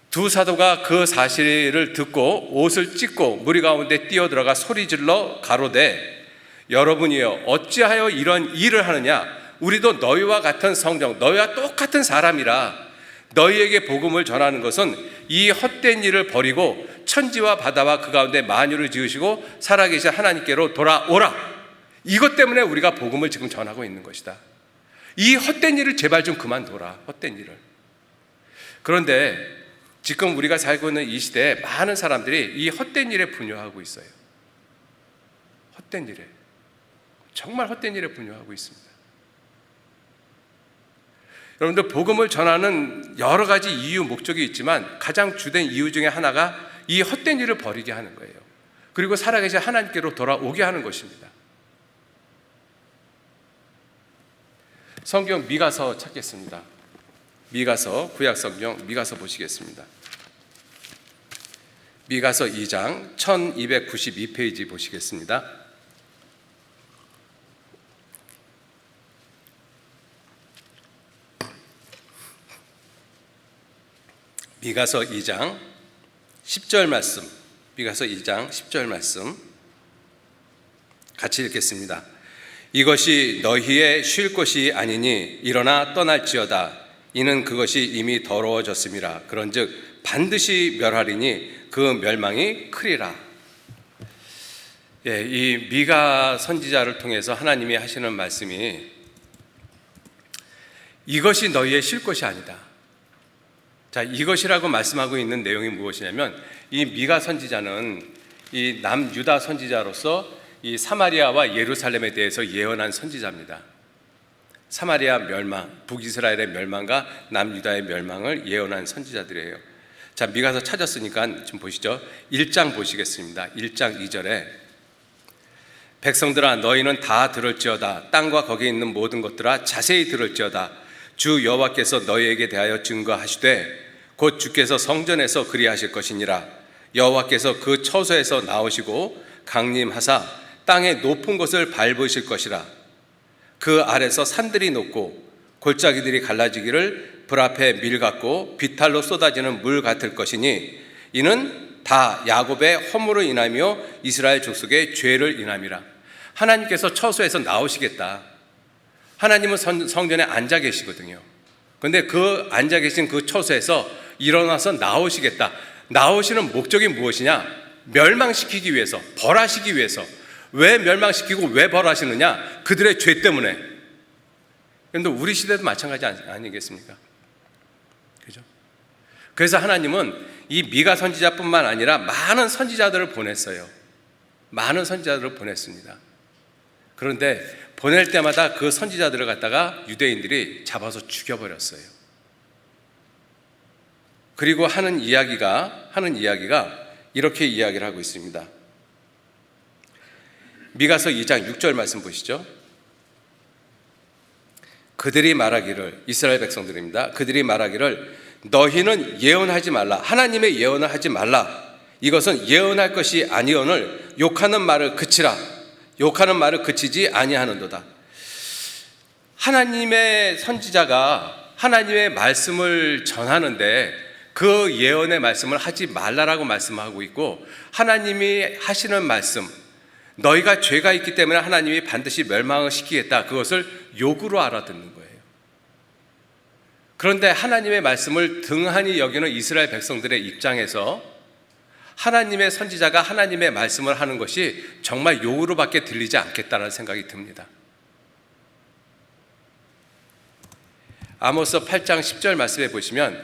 두 사도가 그 사실을 듣고 옷을 찢고 무리 가운데 뛰어들어가 소리질러 가로되 여러분이여 어찌하여 이런 일을 하느냐? 우리도 너희와 같은 성정, 너희와 똑같은 사람이라 너희에게 복음을 전하는 것은 이 헛된 일을 버리고 천지와 바다와 그 가운데 만유를 지으시고 살아계신 하나님께로 돌아오라. 이것 때문에 우리가 복음을 지금 전하고 있는 것이다. 이 헛된 일을 제발 좀 그만둬라. 헛된 일을. 그런데 지금 우리가 살고 있는 이 시대에 많은 사람들이 이 헛된 일에 분요하고 있어요. 헛된 일에. 정말 헛된 일에 분요하고 있습니다. 여러분들, 복음을 전하는 여러 가지 이유, 목적이 있지만 가장 주된 이유 중에 하나가 이 헛된 일을 버리게 하는 거예요. 그리고 살아계신 하나님께로 돌아오게 하는 것입니다. 성경 미가서 찾겠습니다. 미가서, 구약성경 미가서 보시겠습니다. 미가서 2장 1292페이지 보시겠습니다. 미가서 2장 10절 말씀, 미가서 2장 10절 말씀 같이 읽겠습니다. 이것이 너희의 쉴 것이 아니니 일어나 떠날지어다. 이는 그것이 이미 더러워졌음이라. 그런즉 반드시 멸하리니 그 멸망이 크리라. 이 미가 선지자를 통해서 하나님이 하시는 말씀이 이것이 너희의 쉴 것이 아니다. 자, 이것이라고 말씀하고 있는 내용이 무엇이냐면 이 미가 선지자는 이 남유다 선지자로서 이 사마리아와 예루살렘에 대해서 예언한 선지자입니다. 사마리아 멸망, 북이스라엘의 멸망과 남유다의 멸망을 예언한 선지자들이에요. 자, 미가서 찾았으니까 좀 보시죠. 1장 보시겠습니다. 1장 2절에 백성들아 너희는 다 들을지어다. 땅과 거기에 있는 모든 것들아 자세히 들을지어다. 주 여호와께서 너희에게 대하여 증거하시되 곧 주께서 성전에서 그리하실 것이니라. 여호와께서 그 처소에서 나오시고 강림하사 땅의 높은 곳을 밟으실 것이라. 그 아래서 산들이 높고 골짜기들이 갈라지기를 불 앞에 밀 같고 비탈로 쏟아지는 물 같을 것이니 이는 다 야곱의 허물로 인하며 이스라엘 족속의 죄를 인함이라. 하나님께서 처소에서 나오시겠다. 하나님은 성전에 앉아 계시거든요. 그런데 그 앉아 계신 그 처소에서 일어나서 나오시겠다. 나오시는 목적이 무엇이냐? 멸망시키기 위해서, 벌하시기 위해서. 왜 멸망시키고 왜 벌하시느냐? 그들의 죄 때문에. 그런데 우리 시대도 마찬가지 아니겠습니까? 그죠? 그래서 하나님은 이 미가 선지자뿐만 아니라 많은 선지자들을 보냈어요. 많은 선지자들을 보냈습니다. 그런데 보낼 때마다 그 선지자들을 갖다가 유대인들이 잡아서 죽여버렸어요. 그리고 하는 이야기가 이렇게 이야기를 하고 있습니다. 미가서 2장 6절 말씀 보시죠. 그들이 말하기를, 이스라엘 백성들입니다. 그들이 말하기를 너희는 예언하지 말라. 하나님의 예언을 하지 말라. 이것은 예언할 것이 아니오늘 욕하는 말을 그치라. 욕하는 말을 그치지 아니하는도다. 하나님의 선지자가 하나님의 말씀을 전하는데 그 예언의 말씀을 하지 말라라고 말씀하고 있고, 하나님이 하시는 말씀, 너희가 죄가 있기 때문에 하나님이 반드시 멸망을 시키겠다, 그것을 욕으로 알아듣는 거예요. 그런데 하나님의 말씀을 등한히 여기는 이스라엘 백성들의 입장에서 하나님의 선지자가 하나님의 말씀을 하는 것이 정말 욕으로밖에 들리지 않겠다는 생각이 듭니다. 아모스 8장 10절 말씀에 보시면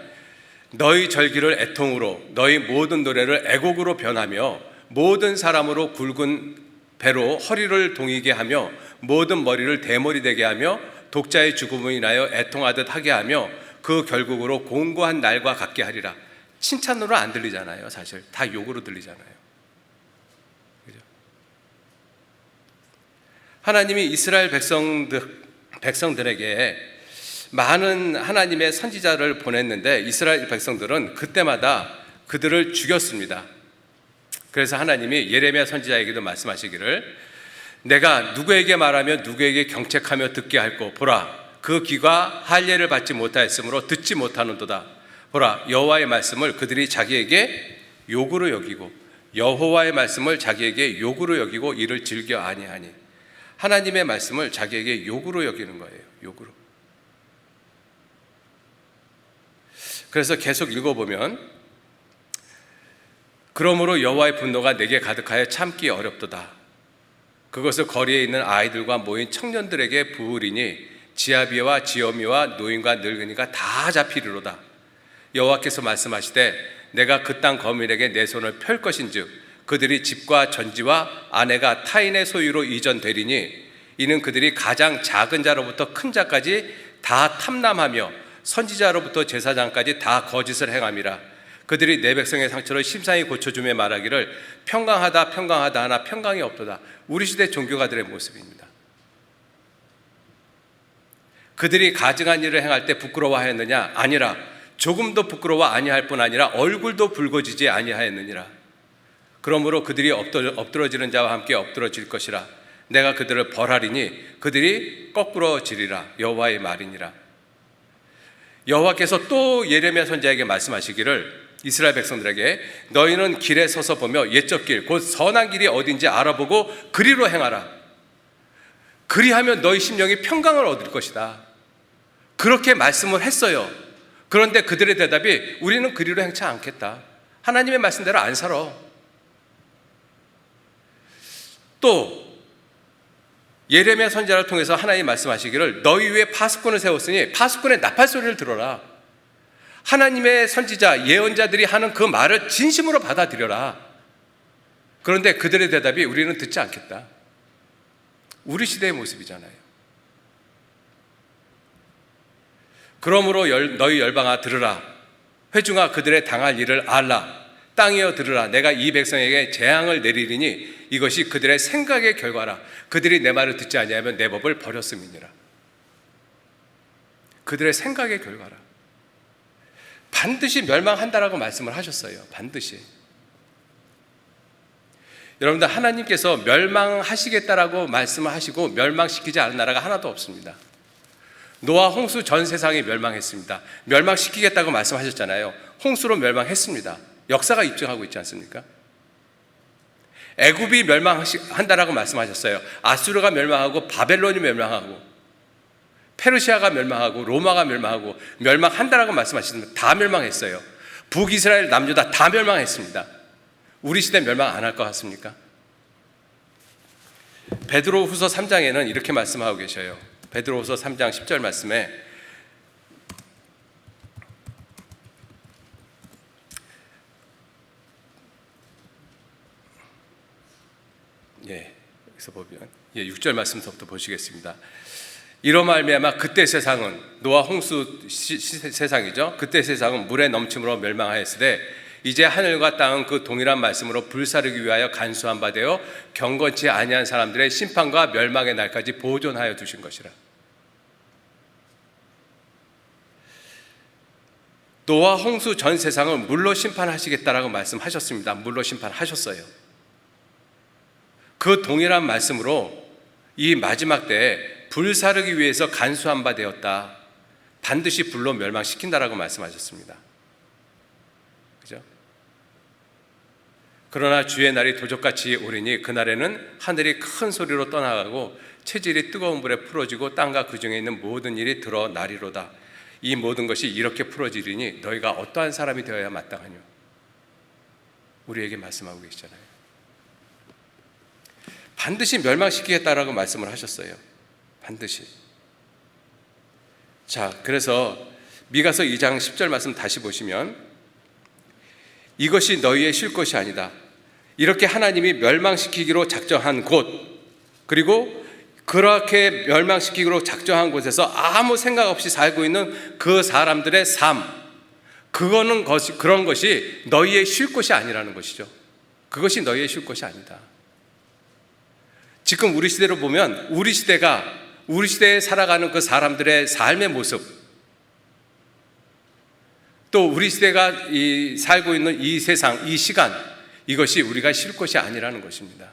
너희 절기를 애통으로 너희 모든 노래를 애곡으로 변하며 모든 사람으로 굵은 배로 허리를 동이게 하며 모든 머리를 대머리 되게 하며 독자의 죽음을 인하여 애통하듯 하게 하며 그 결국으로 공고한 날과 같게 하리라. 칭찬으로 안 들리잖아요. 사실 다 욕으로 들리잖아요. 그죠? 하나님이 이스라엘 백성들에게 많은 하나님의 선지자를 보냈는데 이스라엘 백성들은 그때마다 그들을 죽였습니다. 그래서 하나님이 예레미야 선지자에게도 말씀하시기를 내가 누구에게 말하며 누구에게 경책하며 듣게 할꼬. 보라, 그 귀가 할례를 받지 못하였으므로 듣지 못하는도다. 보라, 여호와의 말씀을 그들이 자기에게 욕으로 여기고 여호와의 말씀을 자기에게 욕으로 여기고 이를 즐겨 아니하니. 하나님의 말씀을 자기에게 욕으로 여기는 거예요. 욕으로. 그래서 계속 읽어보면, 그러므로 여호와의 분노가 내게 가득하여 참기 어렵도다. 그것을 거리에 있는 아이들과 모인 청년들에게 부으리니 지아비와 지어미와 노인과 늙은이가 다 잡히리로다. 여호와께서 말씀하시되 내가 그 땅 거민에게 내 손을 펼 것인즉 그들이 집과 전지와 아내가 타인의 소유로 이전되리니 이는 그들이 가장 작은 자로부터 큰 자까지 다 탐람하며 선지자로부터 제사장까지 다 거짓을 행함이라. 그들이 내 백성의 상처를 심상히 고쳐주며 말하기를 평강하다 평강하다 하나 평강이 없도다. 우리 시대 종교가들의 모습입니다. 그들이 가증한 일을 행할 때 부끄러워하였느냐? 아니라 조금도 부끄러워 아니할 뿐 아니라 얼굴도 붉어지지 아니하였느니라. 그러므로 그들이 엎드러지는 자와 함께 엎드러질 것이라. 내가 그들을 벌하리니 그들이 거꾸러지리라. 여호와의 말이니라. 여호와께서 또 예레미야 선지자에게 말씀하시기를 이스라엘 백성들에게 너희는 길에 서서 보며 옛적 길 곧 선한 길이 어딘지 알아보고 그리로 행하라. 그리하면 너희 심령이 평강을 얻을 것이다. 그렇게 말씀을 했어요. 그런데 그들의 대답이 우리는 그리로 행치 않겠다. 하나님의 말씀대로 안 살아. 또 예레미야 선지자를 통해서 하나님이 말씀하시기를 너희 위에 파수꾼을 세웠으니 파수꾼의 나팔 소리를 들어라. 하나님의 선지자 예언자들이 하는 그 말을 진심으로 받아들여라. 그런데 그들의 대답이 우리는 듣지 않겠다. 우리 시대의 모습이잖아요. 그러므로 너희 열방아 들으라. 회중아 그들의 당할 일을 알라. 땅이여 들으라. 내가 이 백성에게 재앙을 내리리니 이것이 그들의 생각의 결과라. 그들이 내 말을 듣지 아니하면 내 법을 버렸음이니라. 그들의 생각의 결과라. 반드시 멸망한다라고 말씀을 하셨어요. 반드시. 여러분들, 하나님께서 멸망하시겠다라고 말씀을 하시고 멸망시키지 않은 나라가 하나도 없습니다. 노아 홍수 전 세상이 멸망했습니다. 멸망시키겠다고 말씀하셨잖아요. 홍수로 멸망했습니다. 역사가 입증하고 있지 않습니까? 애굽이 멸망한다라고 말씀하셨어요. 아수르가 멸망하고 바벨론이 멸망하고 페르시아가 멸망하고 로마가 멸망하고 멸망한다라고 말씀하셨습니다. 다 멸망했어요. 북이스라엘 남유다 다 멸망했습니다. 우리 시대 멸망 안 할 것 같습니까? 베드로후서 3장에는 이렇게 말씀하고 계셔요. 베드로후서 3장 10절 말씀에 여기서 보면 6절 말씀부터 보시겠습니다. 이로 말미암아 그때 세상은 노아 홍수 세상이죠. 그때 세상은 물의 넘침으로 멸망하였으되 이제 하늘과 땅은 그 동일한 말씀으로 불사르기 위하여 간수한 바 되어 경건치 아니한 사람들의 심판과 멸망의 날까지 보존하여 두신 것이라. 노아 홍수 전 세상을 물로 심판하시겠다라고 말씀하셨습니다. 물로 심판하셨어요. 그 동일한 말씀으로 이 마지막 때에 불사르기 위해서 간수한 바 되었다. 반드시 불로 멸망시킨다라고 말씀하셨습니다. 그죠? 그러나 주의 날이 도적같이 오리니 그날에는 하늘이 큰 소리로 떠나가고 체질이 뜨거운 불에 풀어지고 땅과 그 중에 있는 모든 일이 드러나리로다. 이 모든 것이 이렇게 풀어지리니 너희가 어떠한 사람이 되어야 마땅하뇨. 우리에게 말씀하고 계시잖아요. 반드시 멸망시키겠다라고 말씀을 하셨어요. 반드시. 자, 그래서 미가서 2장 10절 말씀 다시 보시면 이것이 너희의 쉴 것이 아니다. 이렇게 하나님이 멸망시키기로 작정한 곳, 그리고 그렇게 멸망시키기로 작정한 곳에서 아무 생각 없이 살고 있는 그 사람들의 삶, 그런 것이 너희의 쉴 것이 아니라는 것이죠. 그것이 너희의 쉴 것이 아니다. 지금 우리 시대로 보면 우리 시대에 살아가는 그 사람들의 삶의 모습, 또 우리 시대가 살고 있는 이 세상, 이 시간, 이것이 우리가 쉴 것이 아니라는 것입니다.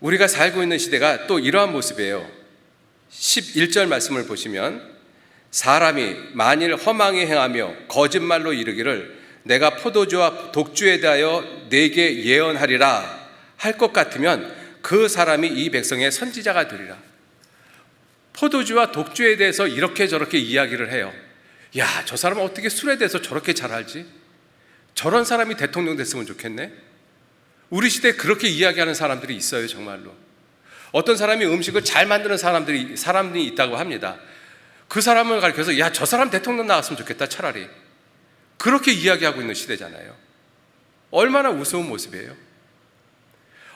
우리가 살고 있는 시대가 또 이러한 모습이에요. 11절 말씀을 보시면 사람이 만일 허망히 행하며 거짓말로 이르기를 내가 포도주와 독주에 대하여 내게 예언하리라 할 것 같으면 그 사람이 이 백성의 선지자가 되리라. 포도주와 독주에 대해서 이렇게 저렇게 이야기를 해요. 야, 저 사람은 어떻게 술에 대해서 저렇게 잘 알지? 저런 사람이 대통령 됐으면 좋겠네. 우리 시대에 그렇게 이야기하는 사람들이 있어요. 정말로. 어떤 사람이 음식을 잘 만드는 사람이 있다고 합니다. 그 사람을 가리켜서 야, 저 사람 대통령 나왔으면 좋겠다. 차라리. 그렇게 이야기하고 있는 시대잖아요. 얼마나 우스운 모습이에요.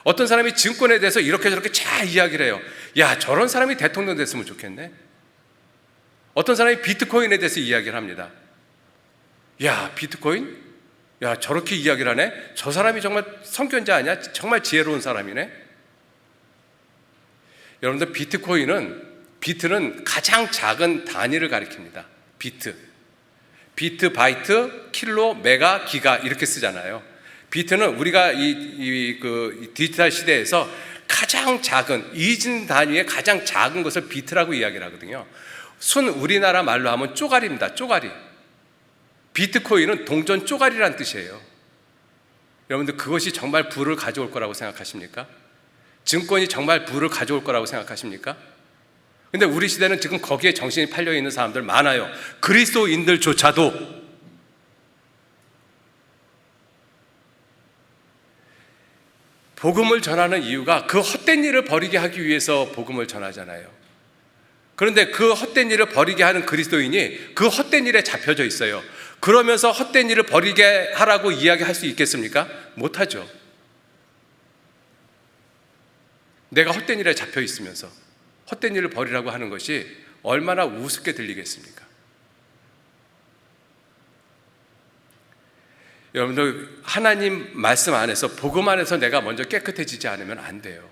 어떤 사람이 증권에 대해서 이렇게 저렇게 잘 이야기를 해요. 야, 저런 사람이 대통령 됐으면 좋겠네. 어떤 사람이 비트코인에 대해서 이야기를 합니다. 야, 비트코인? 야, 저렇게 이야기를 하네? 저 사람이 정말 성견자 아니야? 정말 지혜로운 사람이네? 여러분들, 비트는 가장 작은 단위를 가리킵니다. 비트, 바이트, 킬로, 메가, 기가 이렇게 쓰잖아요. 비트는 우리가 이 디지털 시대에서 가장 작은 이진 단위의 가장 작은 것을 비트라고 이야기를 하거든요. 순 우리나라 말로 하면 쪼가리입니다. 쪼가리. 비트코인은 동전 쪼가리란 뜻이에요. 여러분들, 그것이 정말 부를 가져올 거라고 생각하십니까? 증권이 정말 부를 가져올 거라고 생각하십니까? 근데 우리 시대는 지금 거기에 정신이 팔려 있는 사람들 많아요. 그리스도인들조차도. 복음을 전하는 이유가 그 헛된 일을 버리게 하기 위해서 복음을 전하잖아요. 그런데 그 헛된 일을 버리게 하는 그리스도인이 그 헛된 일에 잡혀져 있어요. 그러면서 헛된 일을 버리게 하라고 이야기할 수 있겠습니까? 못하죠. 내가 헛된 일에 잡혀 있으면서 헛된 일을 버리라고 하는 것이 얼마나 우습게 들리겠습니까? 여러분들, 하나님 말씀 안에서, 복음 안에서 내가 먼저 깨끗해지지 않으면 안 돼요.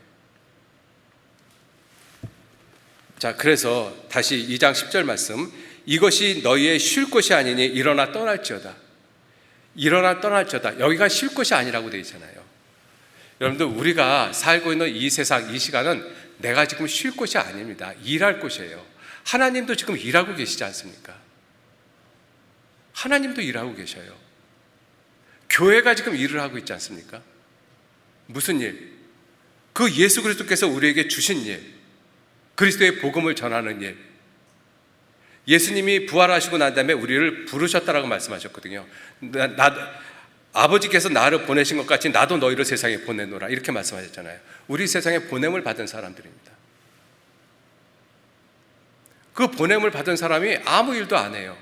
자, 그래서 다시 2장 10절 말씀, 이것이 너희의 쉴 곳이 아니니 일어나 떠날지어다. 일어나 떠날지어다. 여기가 쉴 곳이 아니라고 되어 있잖아요. 여러분들, 우리가 살고 있는 이 세상, 이 시간은 내가 지금 쉴 곳이 아닙니다. 일할 곳이에요. 하나님도 지금 일하고 계시지 않습니까? 하나님도 일하고 계셔요. 교회가 지금 일을 하고 있지 않습니까? 무슨 일? 그 예수 그리스도께서 우리에게 주신 일, 그리스도의 복음을 전하는 일. 예수님이 부활하시고 난 다음에 우리를 부르셨다라고 말씀하셨거든요. 아버지께서 나를 보내신 것 같이 나도 너희를 세상에 보내노라, 이렇게 말씀하셨잖아요. 우리 세상에 보냄을 받은 사람들입니다. 그 보냄을 받은 사람이 아무 일도 안 해요.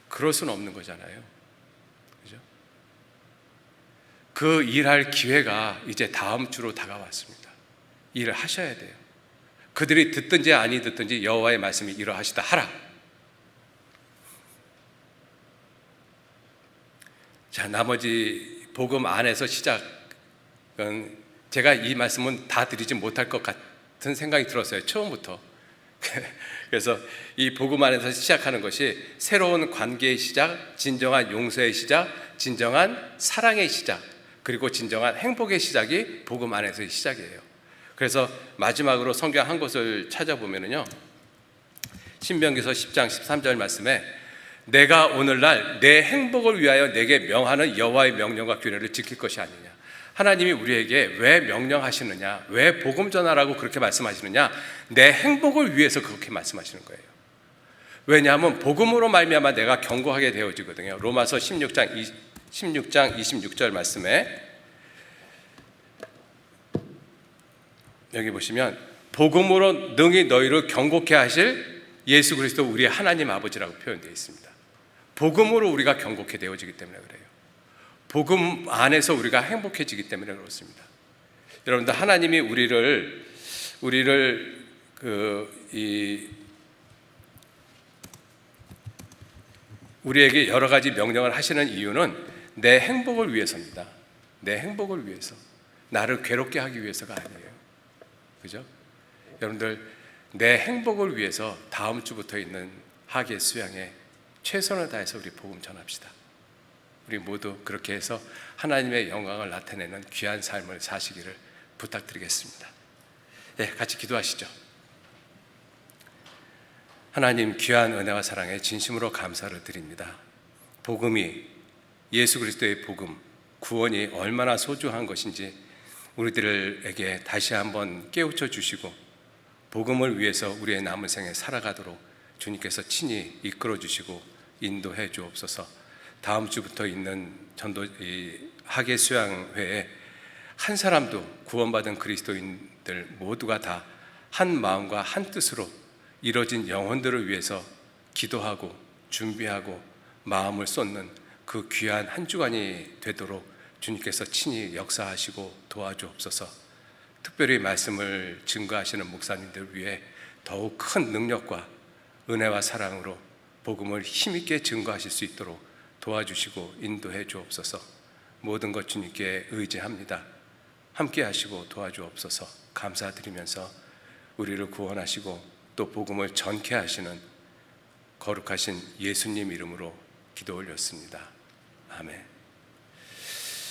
그럴 수는 없는 거잖아요. 그죠? 그 일할 기회가 이제 다음 주로 다가왔습니다. 일을 하셔야 돼요. 그들이 듣든지 아니 듣든지 여호와의 말씀이 이러하시다 하라. 자, 나머지 복음 안에서 시작은, 제가 이 말씀은 다 드리지 못할 것 같은 생각이 들었어요. 처음부터. 그래서 이 복음 안에서 시작하는 것이 새로운 관계의 시작, 진정한 용서의 시작, 진정한 사랑의 시작, 그리고 진정한 행복의 시작이 복음 안에서의 시작이에요. 그래서 마지막으로 성경 한 곳을 찾아보면요, 신명기서 10장 13절 말씀에 내가 오늘날 내 행복을 위하여 내게 명하는 여호와의 명령과 규례를 지킬 것이 아니냐. 하나님이 우리에게 왜 명령하시느냐, 왜 복음 전하라고 그렇게 말씀하시느냐, 내 행복을 위해서 그렇게 말씀하시는 거예요. 왜냐하면 복음으로 말미암아 내가 견고하게 되어지거든요. 로마서 16장 26절 말씀에 여기 보시면 복음으로 능히 너희를 견고케 하실 예수 그리스도 우리의 하나님 아버지라고 표현되어 있습니다. 복음으로 우리가 견고케 되어지기 때문에 그래요. 복음 안에서 우리가 행복해지기 때문에 그렇습니다. 여러분들, 하나님이 우리에게 여러 가지 명령을 하시는 이유는 내 행복을 위해서입니다. 내 행복을 위해서, 나를 괴롭게 하기 위해서가 아니에요. 그죠? 여러분들, 내 행복을 위해서 다음 주부터 있는 하계 수양에 최선을 다해서 우리 복음 전합시다. 우리 모두 그렇게 해서 하나님의 영광을 나타내는 귀한 삶을 사시기를 부탁드리겠습니다. 네, 같이 기도하시죠. 하나님, 귀한 은혜와 사랑에 진심으로 감사를 드립니다. 복음이, 예수 그리스도의 복음, 구원이 얼마나 소중한 것인지 우리들에게 다시 한번 깨우쳐 주시고 복음을 위해서 우리의 남은 생에 살아가도록 주님께서 친히 이끌어 주시고 인도해 주옵소서. 다음 주부터 있는 학예 수양회에 한 사람도 구원받은 그리스도인들 모두가 다 한 마음과 한 뜻으로 이뤄진 영혼들을 위해서 기도하고 준비하고 마음을 쏟는 그 귀한 한 주간이 되도록 주님께서 친히 역사하시고 도와주옵소서. 특별히 말씀을 증거하시는 목사님들 위해 더욱 큰 능력과 은혜와 사랑으로 복음을 힘있게 증거하실 수 있도록 도와주시고 인도해 주옵소서. 모든 것 주님께 의지합니다. 함께 하시고 도와주옵소서. 감사드리면서 우리를 구원하시고 또 복음을 전케 하시는 거룩하신 예수님 이름으로 기도 올렸습니다. 아멘.